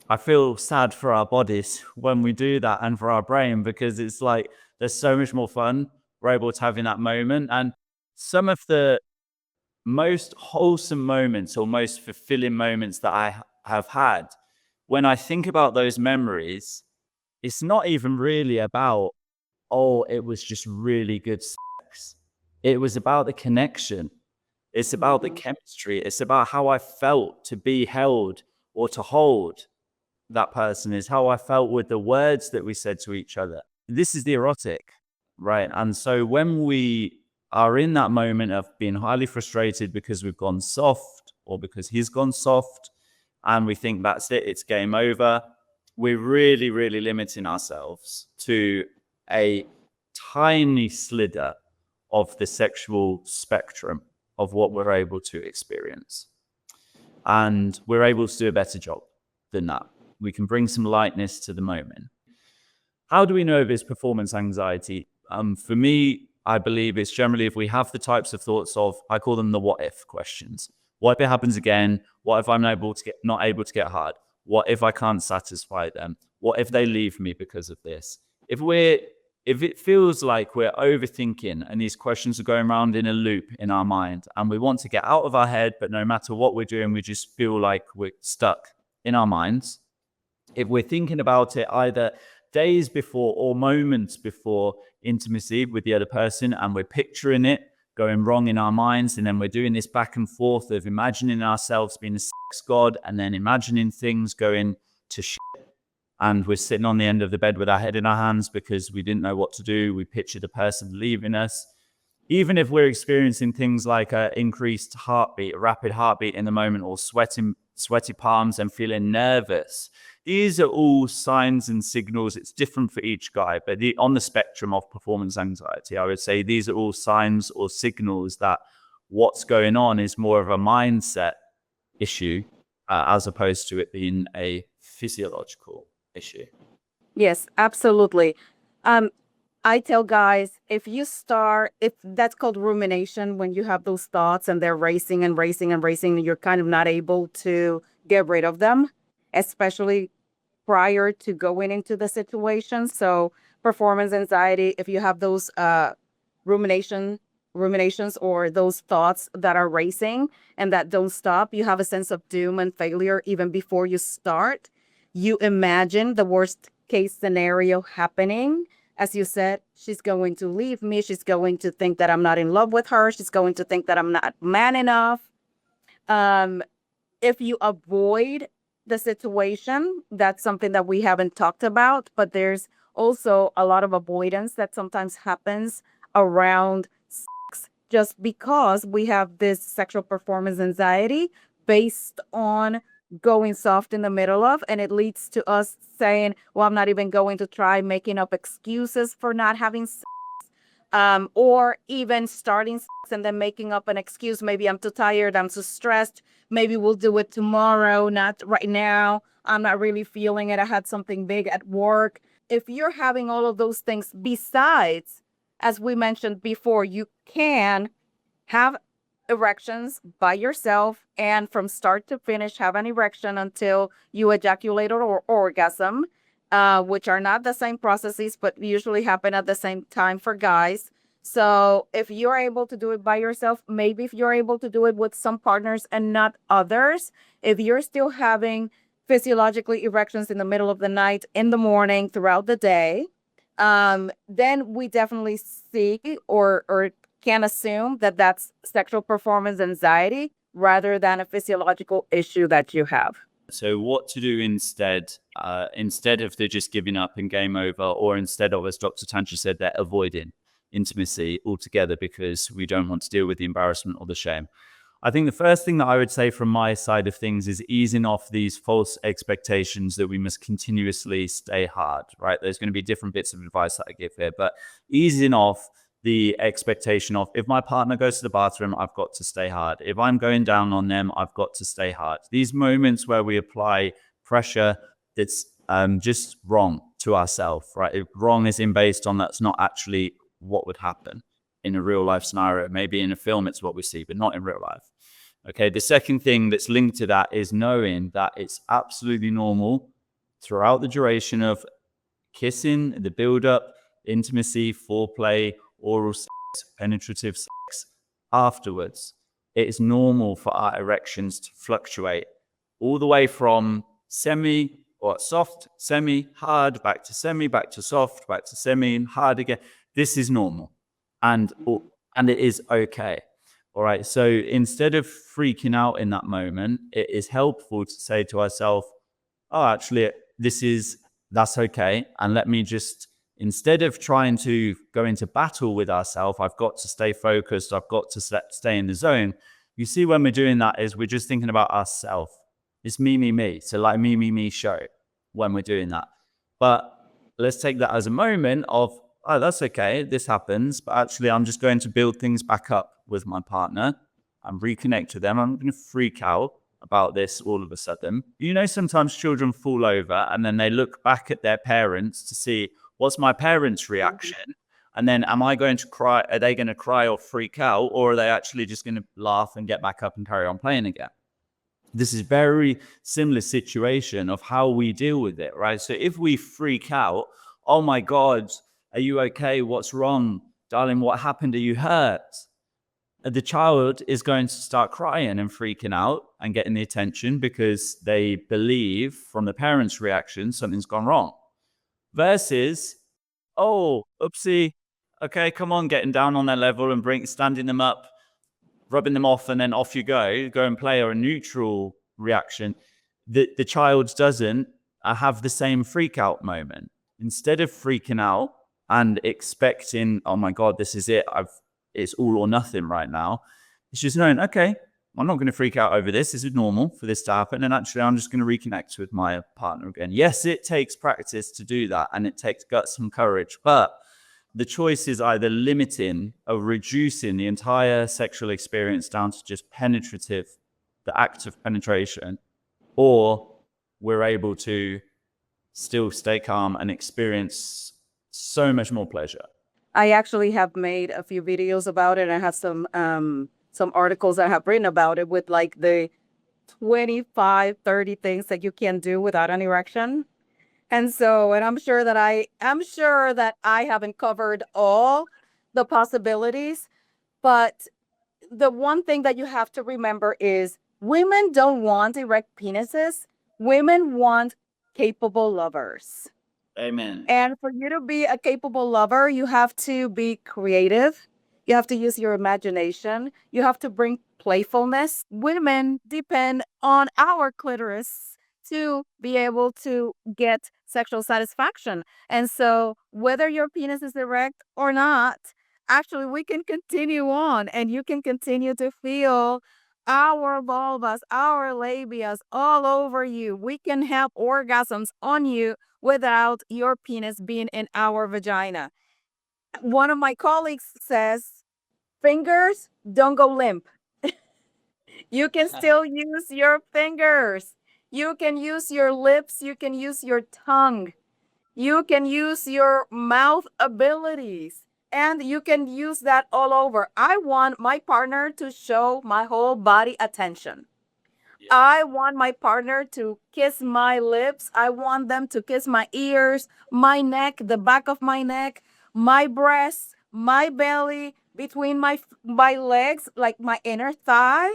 I feel sad for our bodies when we do that, and for our brain, because it's like there's so much more fun we're able to have in that moment. And some of the most wholesome moments or most fulfilling moments that I have had, when I think about those memories, it's not even really about, oh, it was just really good sex. It was about the connection. It's about the chemistry. It's about how I felt to be held or to hold that person, is how I felt with the words that we said to each other. This is the erotic, right? And so when we are in that moment of being highly frustrated because we've gone soft or because he's gone soft, and we think that's it, it's game over, we're really, really limiting ourselves to a tiny slither of the sexual spectrum of what we're able to experience. And we're able to do a better job than that. We can bring some lightness to the moment. How do we know if it's performance anxiety? For me, I believe it's generally if we have the types of thoughts of, I call them the what if questions. What if it happens again? What if I'm not able to get hard? What if I can't satisfy them? What if they leave me because of this? If it feels like we're overthinking and these questions are going around in a loop in our mind, and we want to get out of our head, but no matter what we're doing, we just feel like we're stuck in our minds. If we're thinking about it either days before or moments before intimacy with the other person, and we're picturing it going wrong in our minds, and then we're doing this back and forth of imagining ourselves being a sex god and then imagining things going to shit, and we're sitting on the end of the bed with our head in our hands because we didn't know what to do, we picture the person leaving us. Even if we're experiencing things like an increased heartbeat, a rapid heartbeat in the moment, or sweaty palms and feeling nervous, these are all signs and signals. It's different for each guy, but on the spectrum of performance anxiety, I would say these are all signs or signals that what's going on is more of a mindset issue as opposed to it being a physiological issue. Yes, absolutely. I tell guys, if that's called rumination, when you have those thoughts and they're racing and racing and racing, and you're kind of not able to get rid of them, especially prior to going into the situation. So performance anxiety, if you have those ruminations or those thoughts that are racing and that don't stop, you have a sense of doom and failure even before you start. You imagine the worst case scenario happening. As you said, she's going to leave me. She's going to think that I'm not in love with her. She's going to think that I'm not man enough. If you avoid the situation, that's something that we haven't talked about, but there's also a lot of avoidance that sometimes happens around sex just because we have this sexual performance anxiety based on going soft in the middle of, and it leads to us saying, well, I'm not even going to try, making up excuses for not having sex, or even starting sex and then making up an excuse. Maybe I'm too tired, I'm too stressed, maybe we'll do it tomorrow, not right now, I'm not really feeling it, I had something big at work. If you're having all of those things, besides, as we mentioned before, you can have erections by yourself, and from start to finish have an erection until you ejaculate or orgasm, which are not the same processes, but usually happen at the same time for guys. So if you're able to do it by yourself, maybe if you're able to do it with some partners and not others, if you're still having physiologically erections in the middle of the night, in the morning, throughout the day, then we definitely see or can assume that that's sexual performance anxiety rather than a physiological issue that you have. So what to do instead of they're just giving up and game over, or instead of, as Dr. Tangie said, they're avoiding intimacy altogether because we don't want to deal with the embarrassment or the shame. I think the first thing that I would say from my side of things is easing off these false expectations that we must continuously stay hard, right? There's going to be different bits of advice that I give here, but easing off the expectation of, if my partner goes to the bathroom, I've got to stay hard. If I'm going down on them, I've got to stay hard. These moments where we apply pressure that's just wrong to ourselves, right? If wrong is in based on that's not actually what would happen in a real life scenario. Maybe in a film it's what we see, but not in real life. Okay, the second thing that's linked to that is knowing that it's absolutely normal throughout the duration of kissing, the build-up, intimacy, foreplay, oral sex, penetrative sex, afterwards. It is normal for our erections to fluctuate all the way from semi or soft, semi, hard, back to semi, back to soft, back to semi, and hard again. This is normal, and it is okay. All right. So instead of freaking out in that moment, it is helpful to say to ourselves, oh, actually, that's okay. And let me just, instead of trying to go into battle with ourselves, I've got to stay focused. I've got to stay in the zone. You see, when we're doing that is we're just thinking about ourselves. It's me, me, me. So like me show when we're doing that. But let's take that as a moment of, oh, that's okay, this happens, but actually I'm just going to build things back up with my partner and reconnect with them. I'm not going to freak out about this all of a sudden. You know, sometimes children fall over and then they look back at their parents to see, what's my parents' reaction? And then am I going to cry? Are they going to cry or freak out? Or are they actually just going to laugh and get back up and carry on playing again? This is very similar situation of how we deal with it, right? So if we freak out, oh my God, are you okay? What's wrong? Darling, what happened? Are you hurt? The child is going to start crying and freaking out and getting the attention because they believe from the parents' reaction something's gone wrong. Versus, oh, oopsie, okay, come on, getting down on their level and standing them up, rubbing them off, and then off you go and play, or a neutral reaction. The child doesn't have the same freak out moment. Instead of freaking out and expecting, oh my God, this is it, it's all or nothing right now, it's just knowing, okay, I'm not going to freak out over this. This is normal for this to happen. And actually, I'm just going to reconnect with my partner again. Yes, it takes practice to do that, and it takes guts and courage. But the choice is either limiting or reducing the entire sexual experience down to just penetrative, the act of penetration, or we're able to still stay calm and experience so much more pleasure. I actually have made a few videos about it. I have some articles I have written about it with like the 25, 30 things that you can do without an erection. And I'm sure that I haven't covered all the possibilities, but the one thing that you have to remember is women don't want erect penises. Women want capable lovers. Amen. And for you to be a capable lover, you have to be creative. You have to use your imagination. You have to bring playfulness. Women depend on our clitoris to be able to get sexual satisfaction. And so, whether your penis is erect or not, actually, we can continue on and you can continue to feel our vulvas, our labias all over you. We can have orgasms on you without your penis being in our vagina. One of my colleagues says, fingers don't go limp. You can still use your fingers. You can use your lips. You can use your tongue. You can use your mouth abilities. And you can use that all over. I want my partner to show my whole body attention. I want my partner to kiss my lips. I want them to kiss my ears, my neck, the back of my neck, my breasts, my belly, between my legs, like my inner thigh,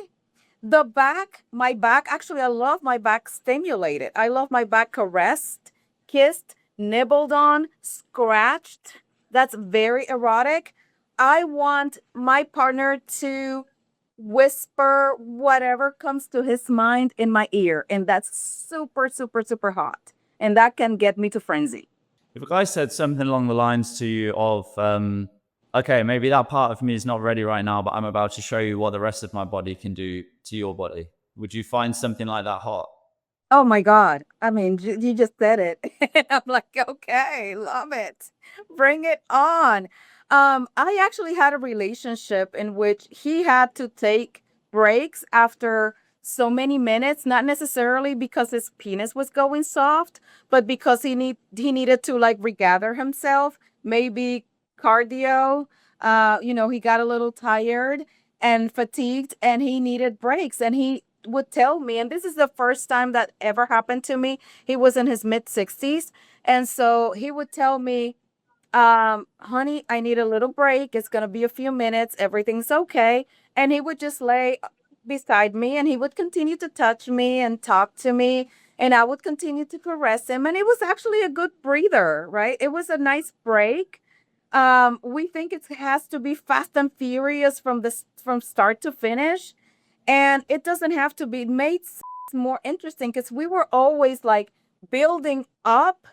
the back, my back. Actually, I love my back stimulated. I love my back caressed, kissed, nibbled on, scratched. That's very erotic. I want my partner to whisper whatever comes to his mind in my ear, and that's super, super, super hot, and that can get me to frenzy. If a guy said something along the lines to you of, okay, maybe that part of me is not ready right now, but I'm about to show you what the rest of my body can do to your body. Would you find something like that hot? Oh my God. I mean, you just said it. And I'm like, okay, love it. Bring it on. I actually had a relationship in which he had to take breaks after so many minutes, not necessarily because his penis was going soft, but because he needed to like regather himself, maybe cardio. He got a little tired and fatigued and he needed breaks, and he would tell me, and this is the first time that ever happened to me. He was in his mid 60s. And so he would tell me, honey, I need a little break. It's going to be a few minutes. Everything's okay. And he would just lay beside me and he would continue to touch me and talk to me. And I would continue to caress him. And it was actually a good breather, right? It was a nice break. We think it has to be fast and furious from start to finish, and it doesn't have to be. It made more interesting because we were always like building up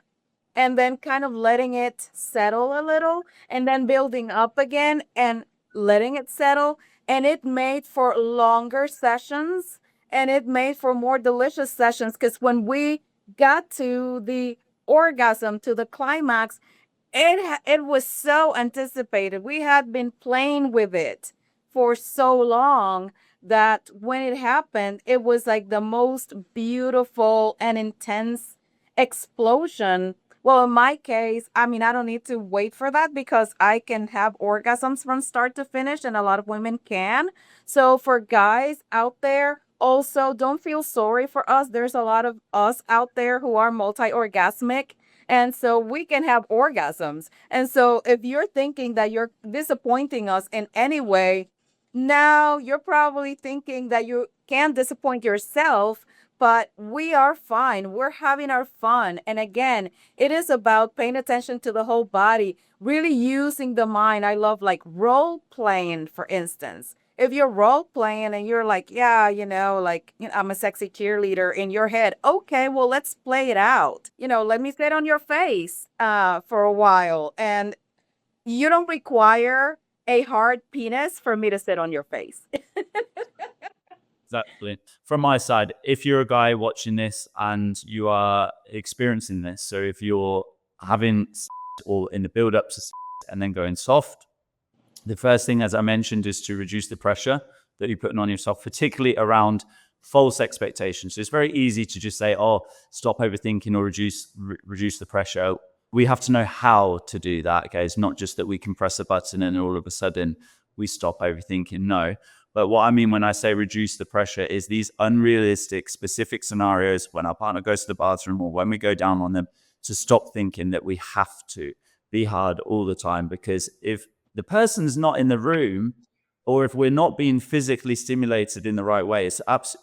and then kind of letting it settle a little and then building up again and letting it settle. And it made for longer sessions and it made for more delicious sessions because when we got to the orgasm, to the climax, it was so anticipated. We had been playing with it for so long that when it happened, it was like the most beautiful and intense explosion. Well, in my case, I mean, I don't need to wait for that because I can have orgasms from start to finish, and a lot of women can. So, for guys out there, also don't feel sorry for us. There's a lot of us out there who are multi orgasmic, and so we can have orgasms. And so if you're thinking that you're disappointing us in any way, now you're probably thinking that you can disappoint yourself, but we are fine. We're having our fun. And again, it is about paying attention to the whole body, really using the mind. I love like role playing, for instance. If you're role playing and you're like, yeah, I'm a sexy cheerleader in your head. Okay, well, let's play it out. Let me sit on your face for a while. And you don't require a hard penis for me to sit on your face. Exactly. From my side, if you're a guy watching this and you are experiencing this, so if you're having or in the build up to and then going soft, the first thing, as I mentioned, is to reduce the pressure that you're putting on yourself, particularly around false expectations. So it's very easy to just say, oh, stop overthinking or reduce the pressure. We have to know how to do that. Okay, it's not just that we can press a button and all of a sudden we stop overthinking. No. But what I mean when I say reduce the pressure is these unrealistic, specific scenarios when our partner goes to the bathroom or when we go down on them, to stop thinking that we have to be hard all the time. Because if the person's not in the room, or if we're not being physically stimulated in the right way, it's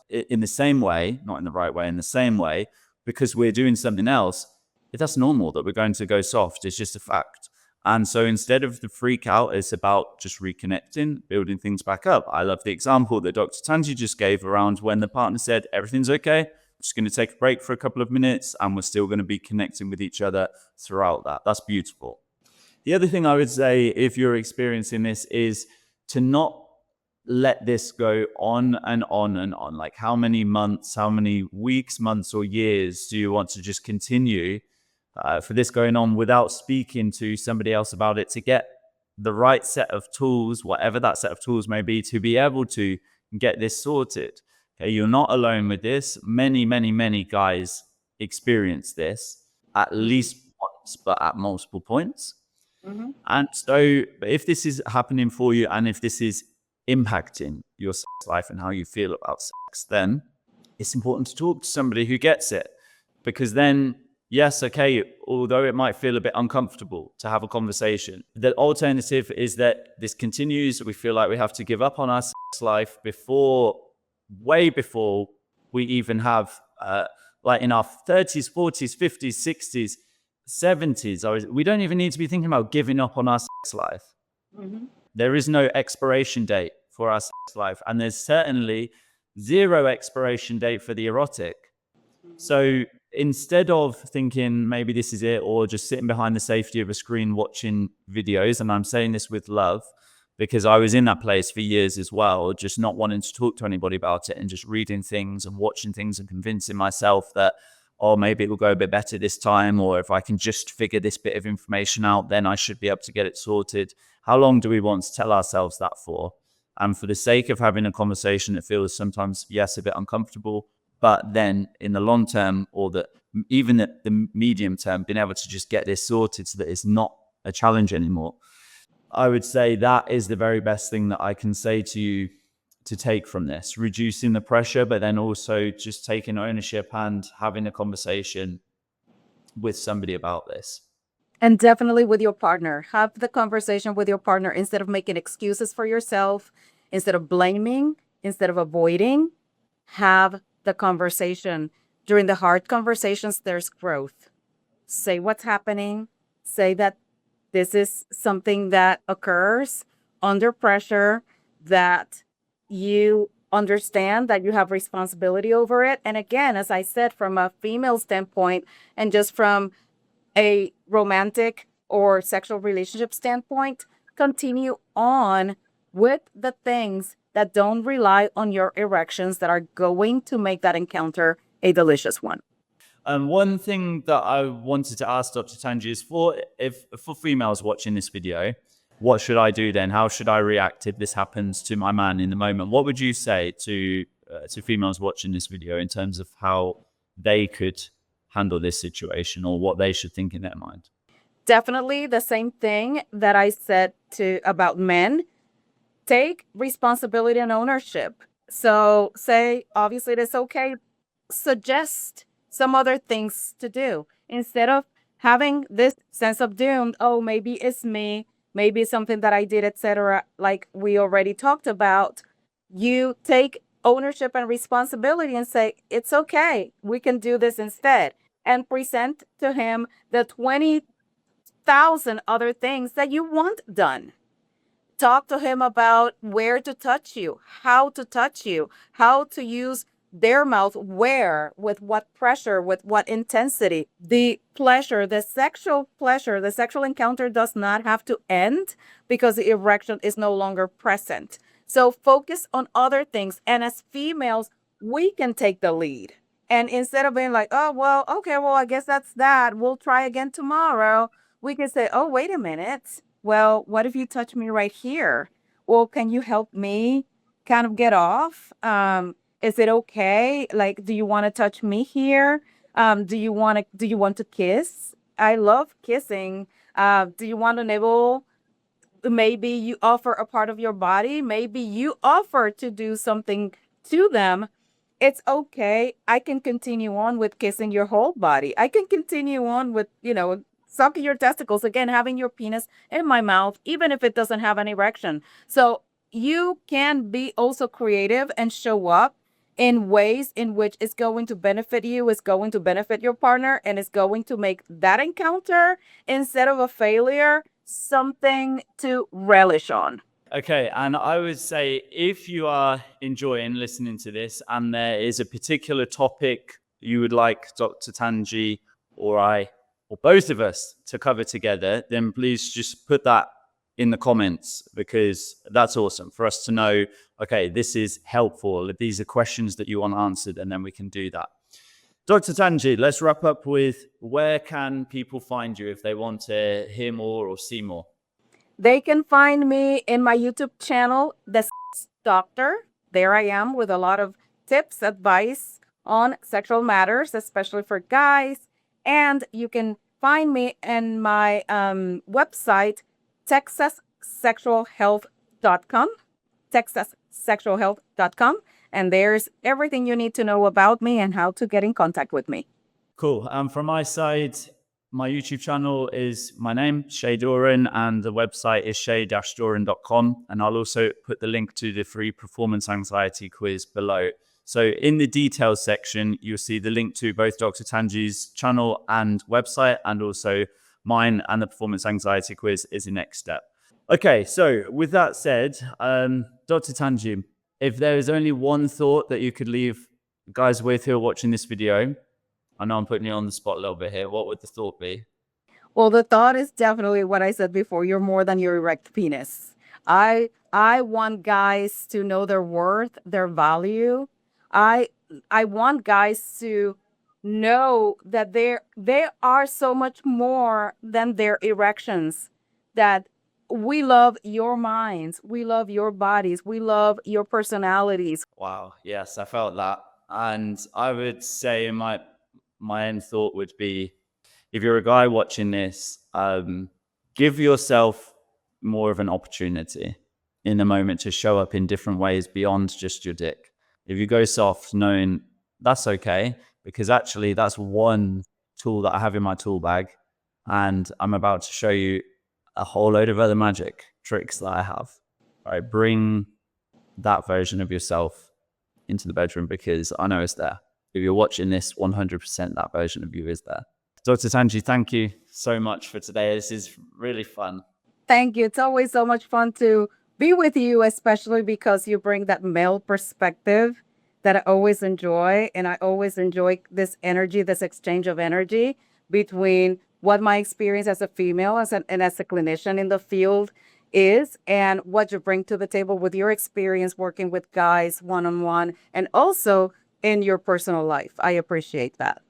in the same way, not in the right way, in the same way, because we're doing something else, that's normal that we're going to go soft. It's just a fact. And so instead of the freak out, it's about just reconnecting, building things back up. I love the example that Dr. Tangie just gave around when the partner said, everything's okay, I'm just going to take a break for a couple of minutes and we're still going to be connecting with each other throughout that. That's beautiful. The other thing I would say, if you're experiencing this, is to not let this go on and on and on. Like how many months, how many weeks, months, or years do you want to just continue for this going on without speaking to somebody else about it, to get the right set of tools, whatever that set of tools may be, to be able to get this sorted? Okay, you're not alone with this. Many, many, many guys experience this at least once, but at multiple points. Mm-hmm. And so if this is happening for you and if this is impacting your sex life and how you feel about sex, then it's important to talk to somebody who gets it. Because then, yes, okay, although it might feel a bit uncomfortable to have a conversation, the alternative is that this continues. We feel like we have to give up on our sex life way before we even have, like in our 30s, 40s, 50s, 60s, 70s. We don't even need to be thinking about giving up on our sex life. Mm-hmm. There is no expiration date for our sex life. And there's certainly zero expiration date for the erotic. So instead of thinking maybe this is it, or just sitting behind the safety of a screen watching videos, and I'm saying this with love because I was in that place for years as well, just not wanting to talk to anybody about it and just reading things and watching things and convincing myself that, oh, maybe it will go a bit better this time, or if I can just figure this bit of information out, then I should be able to get it sorted. How long do we want to tell ourselves that for? And for the sake of having a conversation that feels sometimes, yes, a bit uncomfortable, but then in the long term, or even at the medium term, being able to just get this sorted so that it's not a challenge anymore. I would say that is the very best thing that I can say to you to take from this, reducing the pressure, but then also just taking ownership and having a conversation with somebody about this. And definitely with your partner. Have the conversation with your partner instead of making excuses for yourself, instead of blaming, instead of avoiding. Have the conversation. During the hard conversations, there's growth. Say what's happening. Say that this is something that occurs under pressure, that you understand that you have responsibility over it. And again, as I said, from a female standpoint and just from a romantic or sexual relationship standpoint, continue on with the things that don't rely on your erections that are going to make that encounter a delicious one. One thing that I wanted to ask Dr. Tangie is for females watching this video, what should I do then? How should I react if this happens to my man in the moment? What would you say to females watching this video in terms of how they could handle this situation, or what they should think in their mind? Definitely the same thing that I said about men. Take responsibility and ownership. So say, obviously, it is okay. Suggest some other things to do instead of having this sense of doom. Oh, maybe it's me. Maybe it's something that I did, etc. Like we already talked about. You take ownership and responsibility and say, it's okay. We can do this instead. And present to him the 20,000 other things that you want done. Talk to him about where to touch you, how to use their mouth, where, with what pressure, with what intensity. The pleasure, the sexual encounter does not have to end because the erection is no longer present. So focus on other things. And as females, we can take the lead. And instead of being like, oh, well, okay, well, I guess that's that. We'll try again tomorrow. We can say, oh, wait a minute. Well, what if you touch me right here? Well, can you help me kind of get off? Is it okay? Like, do you want to touch me here? Do you want to kiss? I love kissing. Do you want to nibble? Maybe you offer a part of your body. Maybe you offer to do something to them. It's okay. I can continue on with kissing your whole body. I can continue on with, sucking your testicles, again, having your penis in my mouth, even if it doesn't have an erection. So you can be also creative and show up in ways in which it's going to benefit you, it's going to benefit your partner, and it's going to make that encounter, instead of a failure, something to relish on. Okay, and I would say if you are enjoying listening to this and there is a particular topic you would like Dr. Tangie or I or both of us to cover together, then please just put that in the comments, because that's awesome for us to know, okay, this is helpful. These are questions that you want answered, and then we can do that. Dr. Tangie, let's wrap up with, where can people find you if they want to hear more or see more? They can find me in my YouTube channel, The Doctor. There I am with a lot of tips, advice on sexual matters, especially for guys. And you can find me in my website, texassexualhealth.com, texassexualhealth.com. And there's everything you need to know about me and how to get in contact with me. Cool. From my side, my YouTube channel is my name, Shay Doran, and the website is shay-doran.com. And I'll also put the link to the free performance anxiety quiz below. So in the details section, you'll see the link to both Dr. Tangie's channel and website, and also mine, and the performance anxiety quiz is the next step. Okay, so with that said, Dr. Tangie, if there is only one thought that you could leave guys with who are watching this video, I know I'm putting you on the spot a little bit here. What would the thought be? Well, the thought is definitely what I said before. You're more than your erect penis. I want guys to know their worth, their value. I I want guys to know that they are so much more than their erections. That we love your minds, we love your bodies, we love your personalities. Wow. Yes, I felt that. And I would say my end thought would be, if you're a guy watching this, give yourself more of an opportunity in the moment to show up in different ways beyond just your dick. If you go soft, knowing that's okay, because actually that's one tool that I have in my tool bag, and I'm about to show you a whole load of other magic tricks that I have. All right, bring that version of yourself into the bedroom, because I know it's there. If you're watching this, 100% that version of you is there. Dr. Tangie, thank you so much for today. This is really fun. Thank you. It's always so much fun to be with you, especially because you bring that male perspective that I always enjoy. And I always enjoy this energy, this exchange of energy between what my experience as a female and as a clinician in the field is, and what you bring to the table with your experience working with guys one on one and also in your personal life. I appreciate that.